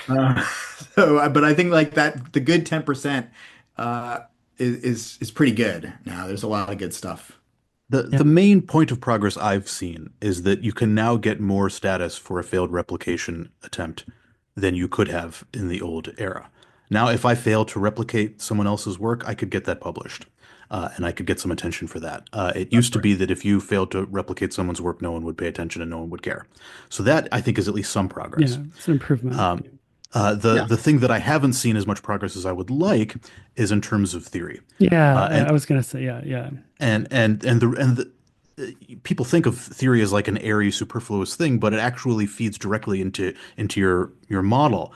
Uh, but I think like that the good 10% uh, is pretty good. Now there's a lot of good stuff. The Yeah. main point of progress I've seen is that you can now get more status for a failed replication attempt than you could have in the old era. Now, if I fail to replicate someone else's work, I could get that published, and I could get some attention for that. It That's used to right. be that if you failed to replicate someone's work, no one would pay attention and no one would care. So that I think is at least some progress. Yeah. It's an improvement. Um, the thing that I haven't seen as much progress as I would like is in terms of theory. Yeah. Uh, and I was gonna say, yeah, yeah. and the people think of theory as like an airy, superfluous thing, but it actually feeds directly into your model,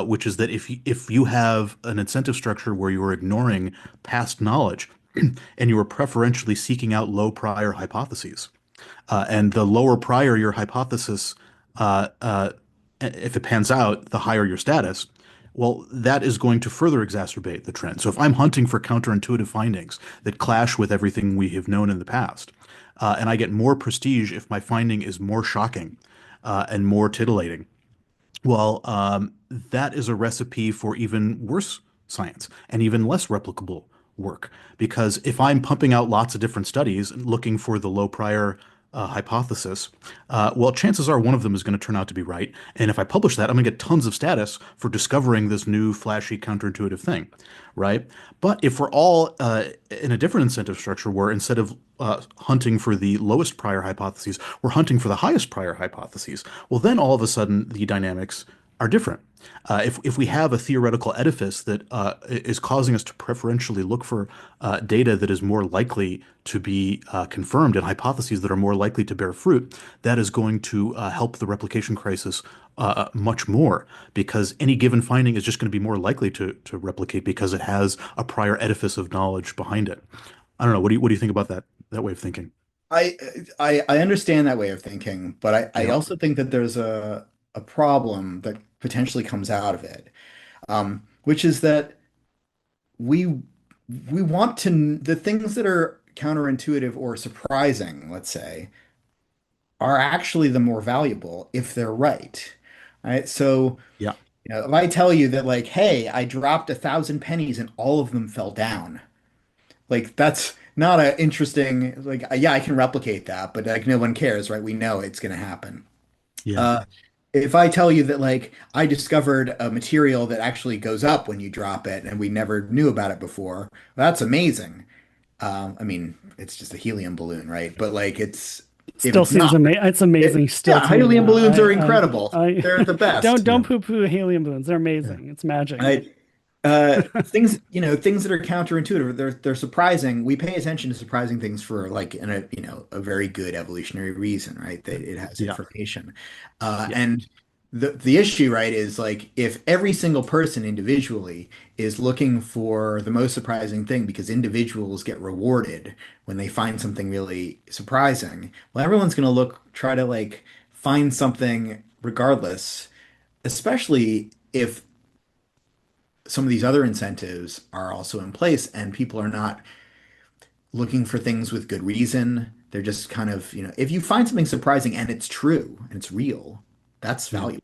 which is that if you have an incentive structure where you are ignoring past knowledge and you are preferentially seeking out low prior hypotheses, and the lower prior your hypothesis, uh, uh, if it pans out, the higher your status. Well, that is going to further exacerbate the trend. So if I'm hunting for counterintuitive findings that clash with everything we have known in the past, and I get more prestige if my finding is more shocking and more titillating, well, that is a recipe for even worse science and even less replicable work. Because if I'm pumping out lots of different studies and looking for the low prior hypothesis, well, chances are one of them is going to turn out to be right. And if I publish that, I'm going to get tons of status for discovering this new flashy counterintuitive thing, right? But if we're all in a different incentive structure where instead of hunting for the lowest prior hypotheses, we're hunting for the highest prior hypotheses, well, then all of a sudden the dynamics are different. If we have a theoretical edifice that is causing us to preferentially look for data that is more likely to be confirmed and hypotheses that are more likely to bear fruit, that is going to help the replication crisis much more because any given finding is just going to be more likely to replicate because it has a prior edifice of knowledge behind it. I don't know. What do you think about that way of thinking? I I understand that way of thinking, but I Yeah. also think that there's a problem that potentially comes out of it, which is that we we want to the things that are counterintuitive or surprising, let's say, are actually the more valuable if they're right. Right? So, Yeah. if I tell you that like, hey, I dropped 1,000 pennies and all of them fell down, like that's not a interesting like yeah, I can replicate that, but like no one cares, right? We know it's going to happen. Yeah. Uh, if I tell you that like I discovered a material that actually goes up when you drop it and we never knew about it before, that's amazing. I mean, it's just a helium balloon, right? But like It if still it's seems not, amazing. It's amazing still yeah, to me helium now. balloons are incredible. They're the Don't best. don't Yeah. poo-poo helium balloons. They're Yeah. amazing. It's magic. I, things, things that are counterintuitive, they're surprising. We pay attention to surprising things for like a very good evolutionary reason, right? That it has Yeah. information. Yeah. And the issue, right, is like if every single person individually is looking for the most surprising thing because individuals get rewarded when they find something really surprising, well, everyone's gonna try to like find something regardless, especially if some of these other incentives are also in place and people are not looking for things with good reason. They're just kind of, if you find something surprising and it's true and it's real, that's Yeah. valuable.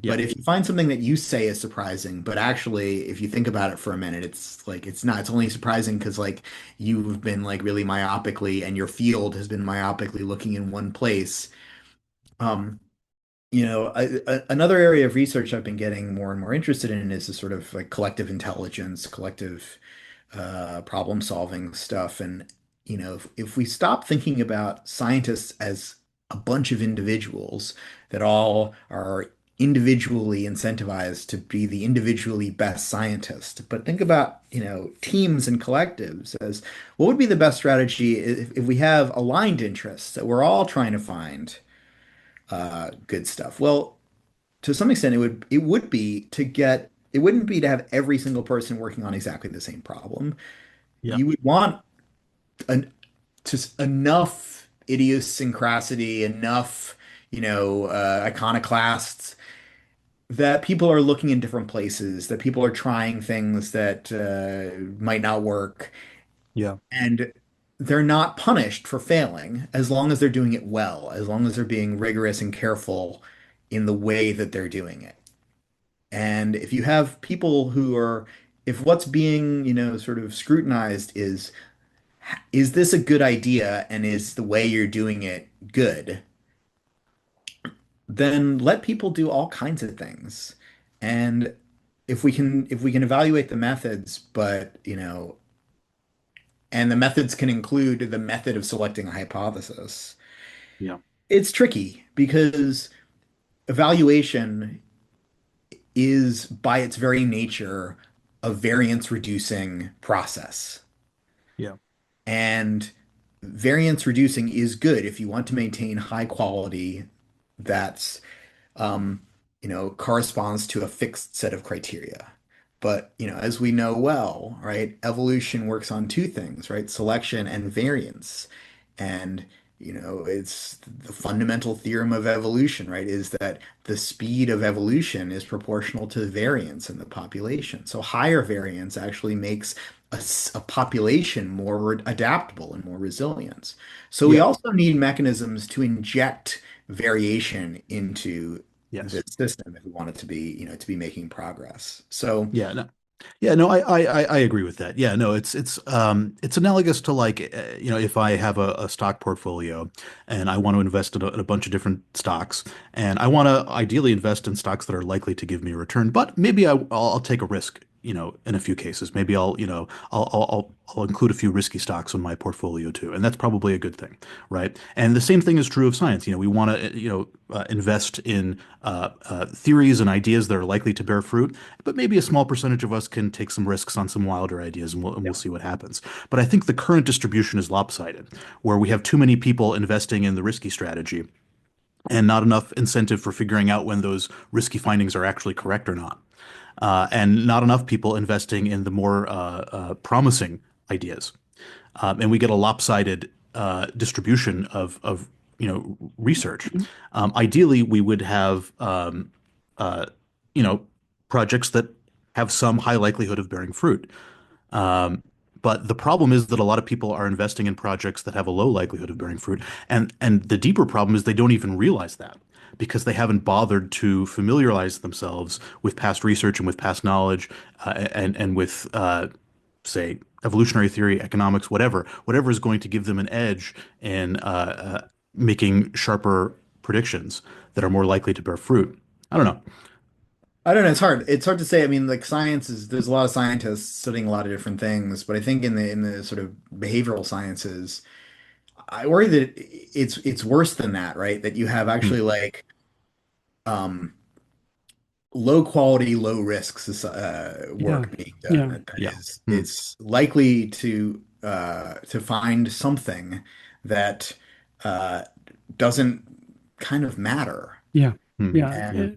Yeah. But if you find something that you say is surprising, but actually, if you think about it for a minute, it's like it's not. It's only surprising because like you've been like really myopically and your field has been myopically looking in one place. Um, another area of research I've been getting more and more interested in is the sort of like collective intelligence, collective problem solving stuff. And, if we stop thinking about scientists as a bunch of individuals that all are individually incentivized to be the individually best scientist, but think about, teams and collectives as what would be the best strategy if we have aligned interests that we're all trying to find good stuff. Well, to some extent, it would be to get it wouldn't be to have every single person working on exactly the same problem. Yeah. You would want an, just enough idiosyncrasy, enough, iconoclasts that people are looking in different places, that people are trying things that might not work, Yeah. and they're not punished for failing as long as they're doing it well, as long as they're being rigorous and careful in the way that they're doing it. And if you have people if what's being, sort of scrutinized is this a good idea and is the way you're doing it good, then let people do all kinds of things. And if we can evaluate the methods, but, and the methods can include the method of selecting a hypothesis, Yeah. it's tricky because evaluation is by its very nature a variance reducing process. Yeah. And variance reducing is good if you want to maintain high quality that's um, corresponds to a fixed set of criteria. But, as we know well, right, evolution works on two things, right? Selection and variance. And, it's the fundamental theorem of evolution, right, is that the speed of evolution is proportional to variance in the population. So higher variance actually makes a population more adaptable and more resilient. So we Yeah. also need mechanisms to inject variation into Yes. the system if we want it to be, making progress. So, Yeah. No. Yeah, no, I agree with that. Yeah, no, it's analogous to like if I have a stock portfolio and I want to invest in a bunch of different stocks and I want to ideally invest in stocks that are likely to give me a return, but maybe I'll take a risk, in a few cases. Maybe I'll include a few risky stocks in my portfolio too, and that's probably a good thing, right? And the same thing is true of science. We want to invest in theories and ideas that are likely to bear fruit, but maybe a small percentage of us can take some risks on some wilder ideas, and we'll see what happens. But I think the current distribution is lopsided, where we have too many people investing in the risky strategy and not enough incentive for figuring out when those risky findings are actually correct or not, and not enough people investing in the more promising ideas. And we get a lopsided distribution of research. Ideally, we would have uh, you know projects that have some high likelihood of bearing fruit. Um, but the problem is that a lot of people are investing in projects that have a low likelihood of bearing fruit, and the deeper problem is they don't even realize that because they haven't bothered to familiarize themselves with past research and with past knowledge, and with say evolutionary theory, economics, whatever is going to give them an edge in making sharper predictions that are more likely to bear fruit. I don't know. I don't know. It's hard to say. I mean, like there's a lot of scientists studying a lot of different things, but I think in the sort of behavioral sciences, I worry that it's worse than that, right? That you have Hmm. actually like um low quality, low risks Yeah. work being done. Yeah. That Yeah. is, Hmm. it's likely to find something that uh, doesn't kind of matter. Yeah. Hmm. Yeah. Yeah.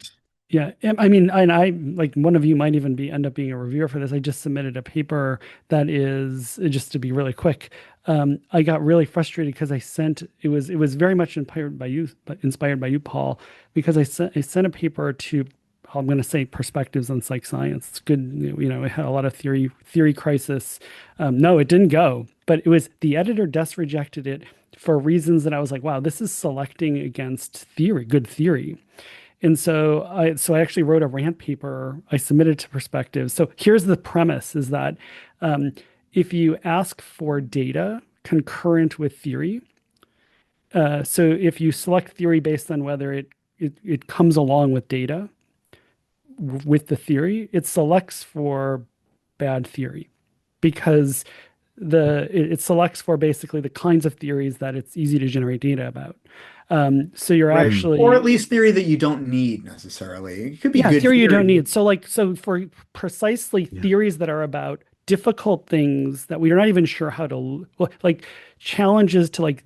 Yeah. And I mean, and I like one of you might even end up being a reviewer for this. I just submitted a paper that is just to be really quick. I got really frustrated because it was very much inspired by you, Paul, because I sent a paper to, I'm going to say perspectives on psych science. It's good, it had a lot of theory crisis. No, it didn't go, but it was the editor just rejected it for reasons that I was like, wow, this is selecting against theory, good theory. And so I actually wrote a rant paper. I submitted to Perspective. So here's the premise: is that um, if you ask for data concurrent with theory, so if you select theory based on whether it it comes along with data with the theory, it selects for bad theory because it selects for basically the kinds of theories that it's easy to generate data about. So you're Right. Or at actually least theory that you don't need necessarily. It could be yeah, good theory you don't theory. need. So for precisely Yeah. theories that are about difficult things that we are not even sure how to like challenges to like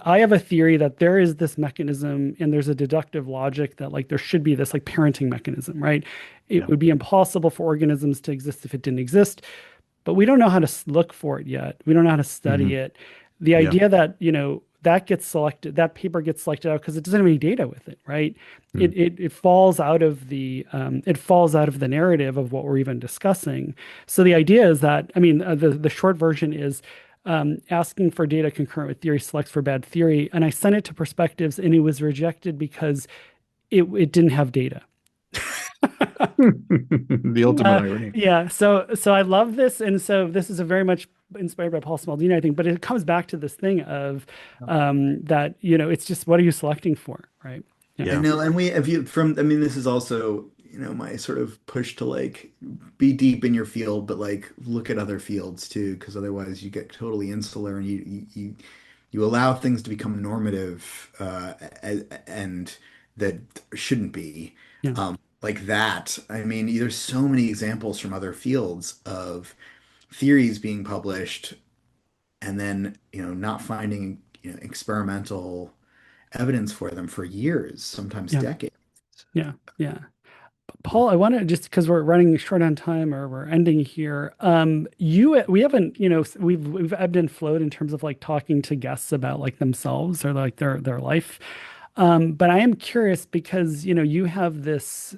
I have a theory that there is this mechanism and there's a deductive logic that like there should be this like parenting mechanism, right? It Yeah. would be impossible for organisms to exist if it didn't exist, but we don't know how to look for it yet. We don't know how to study Hmm. it. The Yeah. idea that, that gets selected, that paper gets selected out because it doesn't have any data with it, right? Mm. It falls out of the narrative of what we're even discussing. So the idea is that, I mean, the short version is asking for data concurrent with theory selects for bad theory, and I sent it to Perspectives, and it was rejected because it didn't have data. The ultimate Uh, irony. yeah, so I love this, and so this is a very much inspired by Paul Smaldino, I think, but it comes back to this thing of that it's just what are you selecting for, right? Yeah, I Yeah. know, and we have you from, I mean, this is also, my sort of push to like be deep in your field, but like look at other fields too, because otherwise you get totally insular and you allow things to become normative and that shouldn't be. yeah, Like that. I mean, there's so many examples from other fields of theories being published and then, not finding, experimental evidence for them for years, sometimes yeah, decades. yeah, yeah. Paul, I want to just because we're running short on time or we're ending here. We haven't, we've ebbed and flowed in terms of like talking to guests about like themselves or like their life. But I am curious because you have this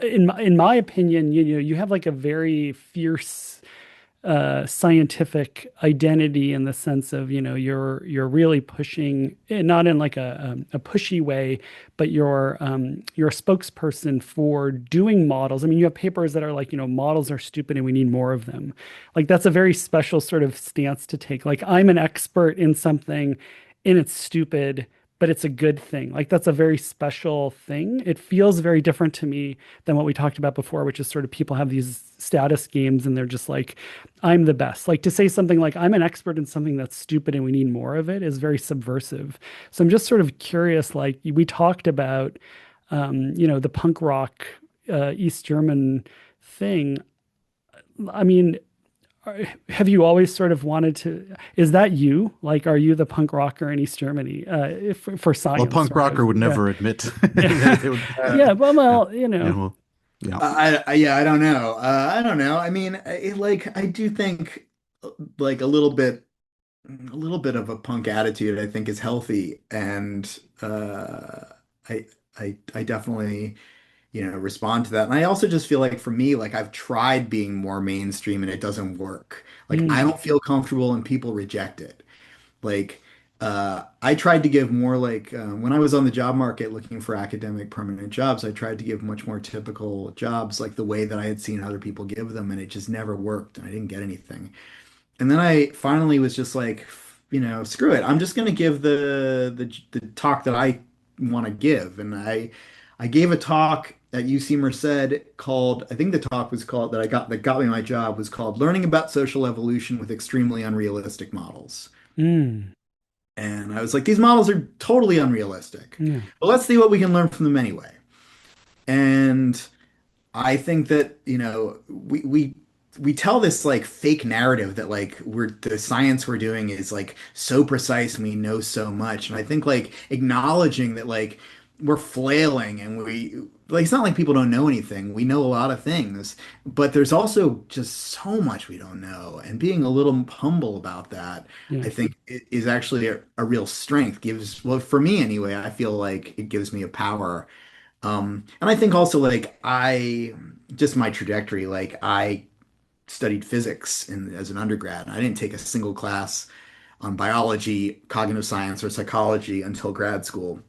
in my opinion, you have like a very fierce scientific identity in the sense of you're really pushing not in like a pushy way, but you're a spokesperson for doing models. I mean, you have papers that are like models are stupid and we need more of them. Like that's a very special sort of stance to take. Like I'm an expert in something and it's stupid, but it's a good thing. Like that's a very special thing. It feels very different to me than what we talked about before, which is sort of people have these status games and they're just like, I'm the best. Like to say something like, I'm an expert in something that's stupid and we need more of it is very subversive. So I'm just sort of curious, like we talked about, the punk rock East German thing. I mean, have you always sort of wanted to, is that you? Like, are you the punk rocker in East Germany for Well, science? punk Sorry. rocker would Yeah. never admit Yeah. that they would. Yeah. Yeah. Well, Yeah. Well. Yeah. Yeah, I don't know. I don't know. I mean, I do think like a little bit of a punk attitude, I think is healthy. And I, I definitely, respond to that. And I also just feel like for me, like I've tried being more mainstream and it doesn't work. Like I Mm, don't feel comfortable and people reject it. Like, I tried to give more like when I was on the job market looking for academic permanent jobs, I tried to give much more typical jobs like the way that I had seen other people give them, and it just never worked, and I didn't get anything. And then I finally was just like, screw it. I'm just gonna give the talk that I want to give, and I gave a talk at UC Merced called, I think the talk was called that got me my job was called Learning About Social Evolution with Extremely Unrealistic Models. mm, And I was like, these models are totally unrealistic. yeah. But let's see what we can learn from them anyway. And I think that, we tell this like fake narrative that like the science we're doing is like so precise and we know so much. And I think like acknowledging that like we're flailing and it's not like people don't know anything. We know a lot of things, but there's also just so much we don't know. And being a little humble about that, Yeah. I think is actually a real strength. Well, for me anyway, I feel like it gives me a power. And I think also like just my trajectory, like I studied physics as an undergrad. I didn't take a single class on biology, cognitive science, or psychology until grad school.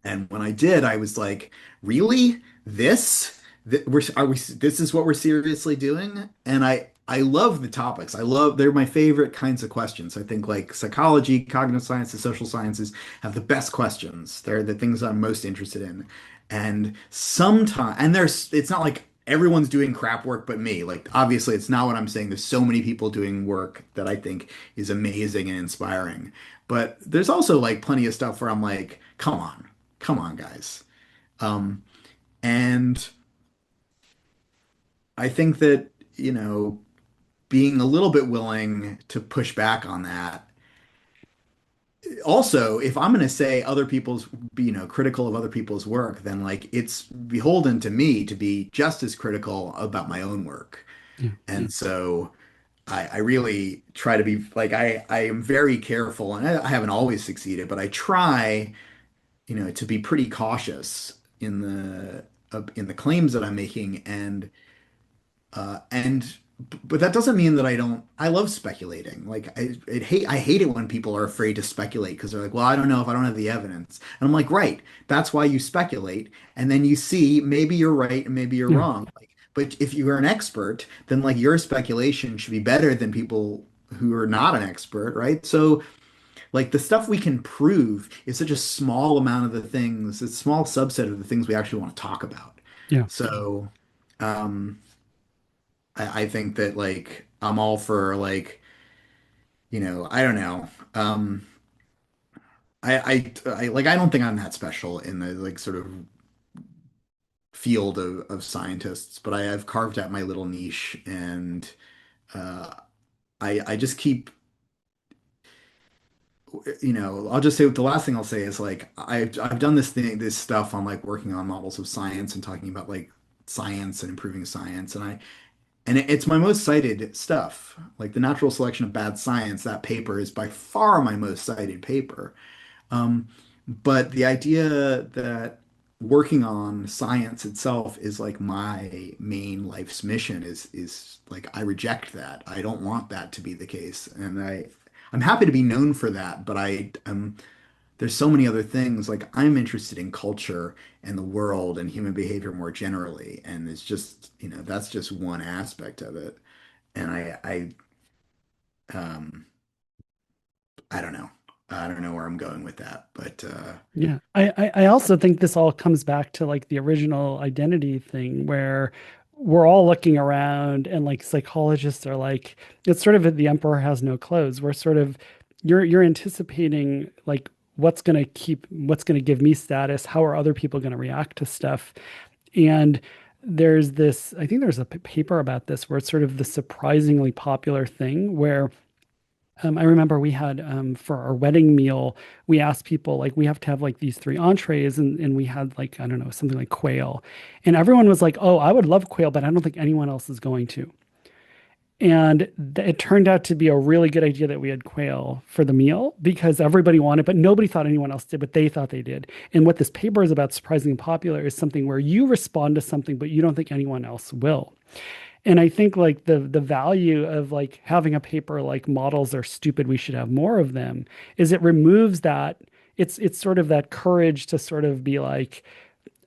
And when I did, I was like, really? This? This is what we're seriously doing? And I love the topics. They're my favorite kinds of questions. I think like psychology, cognitive sciences, social sciences have the best questions. They're the things I'm most interested in. And sometimes, and it's not like everyone's doing crap work but me. Like, obviously, it's not what I'm saying. There's so many people doing work that I think is amazing and inspiring. But there's also like plenty of stuff where I'm like, come on, guys. Um, and I think that, being a little bit willing to push back on that. Also, if I'm going to say critical of other people's work, then like it's beholden to me to be just as critical about my own work. Yeah. And so I really try to be like, I am very careful, and I haven't always succeeded, but I try, to be pretty cautious in the claims that I'm making, and but that doesn't mean that I love speculating. Like I hate it when people are afraid to speculate because they're like, well, I don't know if I don't have the evidence. And I'm like, right, that's why you speculate. And then you see maybe you're right and maybe you're Yeah. wrong. Like, but if you are an expert, then like your speculation should be better than people who are not an expert, right? So like the stuff we can prove is such a small amount of the things, it's a small subset of the things we actually want to talk about. Yeah. So um I think that like I'm all for like, I don't know. I don't think I'm that special in the like sort of field of scientists, but I've carved out my little niche, and uh, I just keep, I'll just say the last thing I'll say is like I've done this stuff on like working on models of science and talking about like science and improving science, and it's my most cited stuff. Like the natural selection of bad science, that paper is by far my most cited paper. Um, but the idea that working on science itself is like my main life's mission is like I reject that. I don't want that to be the case. And I'm happy to be known for that, but there's so many other things. Like I'm interested in culture and the world and human behavior more generally. And it's just, that's just one aspect of it. And um, I don't know. I don't know where I'm going with that, but Yeah. I also think this all comes back to like the original identity thing where we're all looking around and like psychologists are like, it's sort of the emperor has no clothes. We're sort of you're anticipating like what's gonna give me status, how are other people gonna react to stuff? And there's this, I think there's a paper about this where it's sort of the surprisingly popular thing where I remember we had for our wedding meal, we asked people like we have to have like these three entrees and we had like, I don't know, something like quail. And everyone was like, "Oh, I would love quail, but I don't think anyone else is going to." And it turned out to be a really good idea that we had quail for the meal because everybody wanted, but nobody thought anyone else did, but they thought they did. And what this paper is about, surprisingly popular, is something where you respond to something, but you don't think anyone else will. And I think like the value of like having a paper like models are stupid, we should have more of them, is it removes that it's sort of that courage to sort of be like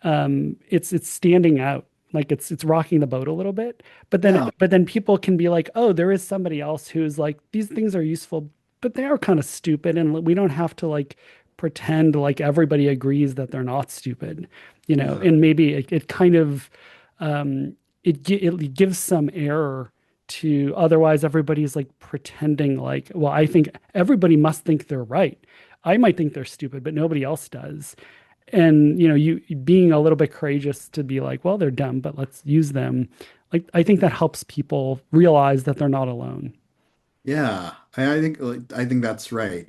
it's standing out, like it's rocking the boat a little bit. yeah. But then people can be like, oh, there is somebody else who's like these things are useful, but they are kind of stupid, and we don't have to like pretend like everybody agrees that they're not stupid, you know. Yeah. And maybe it kind of it gives some error to otherwise everybody's like pretending like, well, I think everybody must think they're right. I might think they're stupid, but nobody else does. And you being a little bit courageous to be like, well, they're dumb, but let's use them. Like I think that helps people realize that they're not alone. Yeah, I think that's right.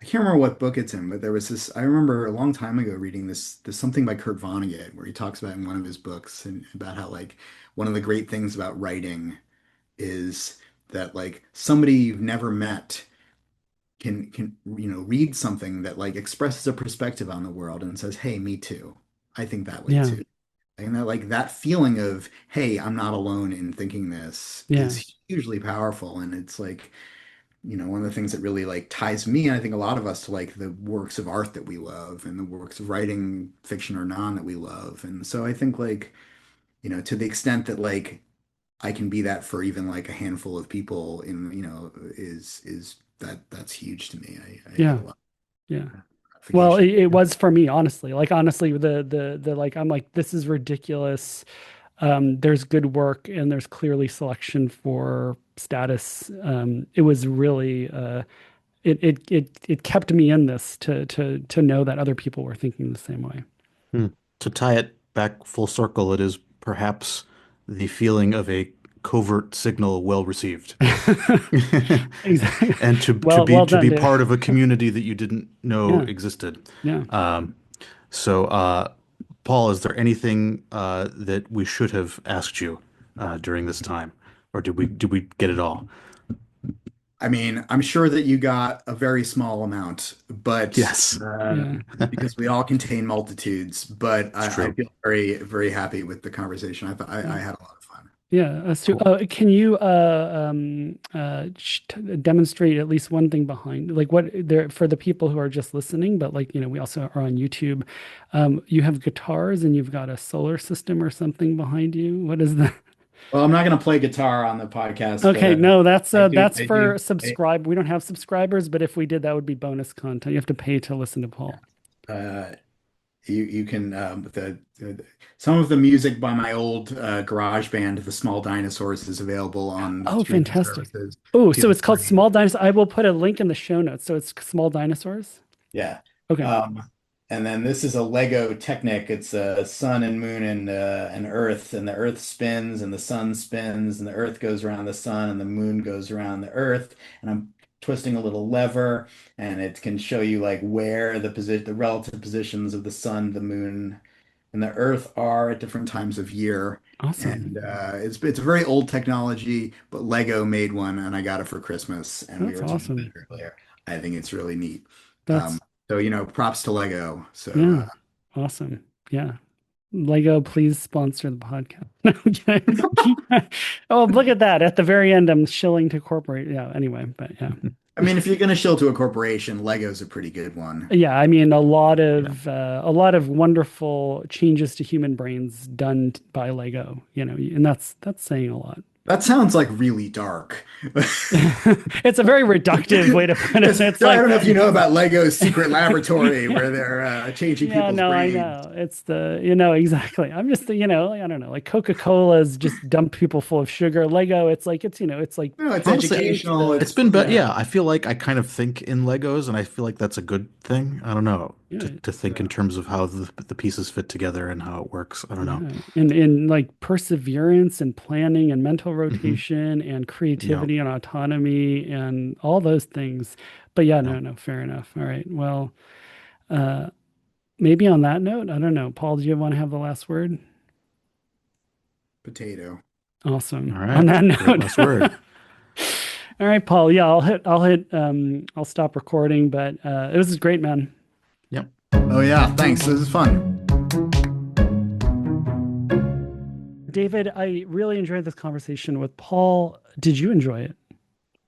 I can't remember what book it's in, but there was this. I remember a long time ago reading this something by Kurt Vonnegut where he talks about in one of his books and about how like one of the great things about writing is that like somebody you've never met can read something that like expresses a perspective on the world and says, "Hey, me too. I think that way Yeah. too." And that like that feeling of, "Hey, I'm not alone in thinking this," Yeah. is hugely powerful, and it's like one of the things that really like ties me, and I think a lot of us, to like the works of art that we love and the works of writing, fiction or non, that we love. And so I think like, to the extent that like I can be that for even like a handful of people in, is that's huge to me. I get Yeah. a lot Yeah. of Well, gratification. it was for me, honestly. Like honestly, the like I'm like, this is ridiculous. There's good work and there's clearly selection for status. It was really it kept me in this to know that other people were thinking the same way. Hmm. To tie it back full circle, it is perhaps the feeling of a covert signal well received. Exactly. And Well to done, be Dave. part of a community that you didn't know Yeah. existed. Yeah. Um, so, Paul, is there anything that we should have asked you during this time, or did we get it all? I mean, I'm sure that you got a very small amount, but Yes, Yeah. because we all contain multitudes. But it's I true. feel very, very happy with the conversation. I thought Yeah. I had a lot of fun. Yeah, Stu, Cool. can you demonstrate at least one thing behind, like what there for the people who are just listening, but like, we also are on YouTube. You have guitars and you've got a solar system or something behind you. What is that? Well, I'm not going to play guitar on the podcast, but Okay, no, I do, that's for I, subscribe. We don't have subscribers, but if we did, that would be bonus content. You have to pay to listen to Paul. uh, you can some of the music by my old garage band, The Small Dinosaurs, is available on Oh, streaming fantastic. services. Oh, so Feel it's called free. Small Dinosaurs. I will put a link in the show notes. So it's Small Dinosaurs. Yeah. Okay. Um, and then this is a Lego Technic. It's a sun and moon and Earth, and the Earth spins and the sun spins, and the Earth goes around the sun and the moon goes around the Earth. And I'm twisting a little lever, and it can show you like where the relative positions of the sun, the moon, and the Earth are at different times of year. Awesome. And it's a very old technology, but Lego made one, and I got it for Christmas. And we That's were talking about awesome. it earlier. I think it's really neat. Um, That's so props to Lego. So Yeah, awesome. Yeah. Lego, please sponsor the podcast. No, I'm kidding. Oh, look at that. At the very end, I'm shilling to corporate. Yeah, anyway, but yeah. I mean, if you're gonna shill to a corporation, Lego's a pretty good one. Yeah, I mean Yeah. a lot of wonderful changes to human brains done by Lego, and that's saying a lot. That sounds like really dark. It's a very reductive way to put it. It's I like don't know if you know about Lego's secret laboratory yeah. where they're changing Yeah, people's no, I brains. know. It's exactly. I'm just I don't know, like Coca-Cola's just dump people full of sugar. Lego, it's like No, it's change educational. the, It's been, but Yeah. yeah, I feel like I kind of think in Legos, and I feel like that's a good thing. I don't know, yeah, to think in terms of how the pieces fit together and how it works. I don't know. yeah. In like perseverance and planning and mental Hmm. rotation and Yeah, creativity and autonomy and all those things. But yeah, yeah. no, fair enough. All right. Well, uh, maybe on that note, I don't know. Paul, do you want to have the last word? Potato. All Awesome. On right. that Great note. last word. All right, Paul. Yeah, I'll stop recording, but it was great, man. Yep. Oh yeah, thanks. This is fun. David, I really enjoyed this conversation with Paul. Did you enjoy it?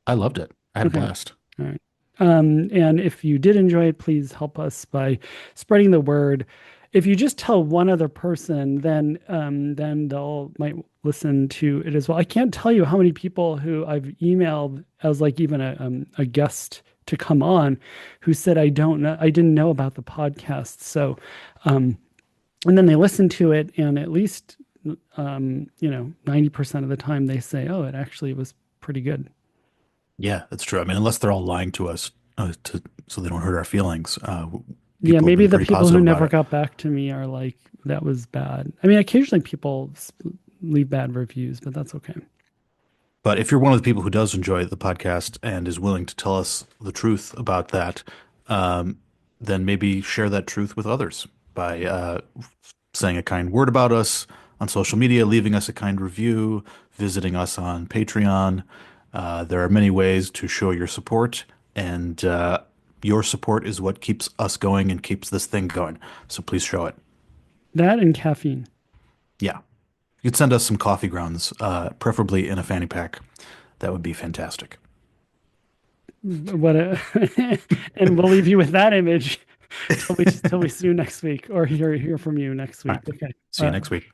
I loved it. I had a Okay. blast. All right. And if you did enjoy it, please help us by spreading the word. If you just tell one other person, then they'll might listen to it as well. I can't tell you how many people who I've emailed as like even a guest to come on who said I didn't know about the podcast. So um, and then they listen to it and at least 90% of the time they say, oh, it actually was pretty good. Yeah, that's true. I mean, unless they're all lying to us so they don't hurt our feelings, Yeah, people have maybe been the pretty people who positive about never it. got back to me are like, that was bad. I mean, occasionally people leave bad reviews, but that's okay. But if you're one of the people who does enjoy the podcast and is willing to tell us the truth about that, um, then maybe share that truth with others by saying a kind word about us on social media, leaving us a kind review, visiting us on Patreon. There are many ways to show your support, and your support is what keeps us going and keeps this thing going. So please show it. That and caffeine. Yeah. You could send us some coffee grounds, preferably in a fanny pack. That would be fantastic. What a, and we'll leave you with that image till we see you next week or hear from you next All week. right. Okay. See you next week.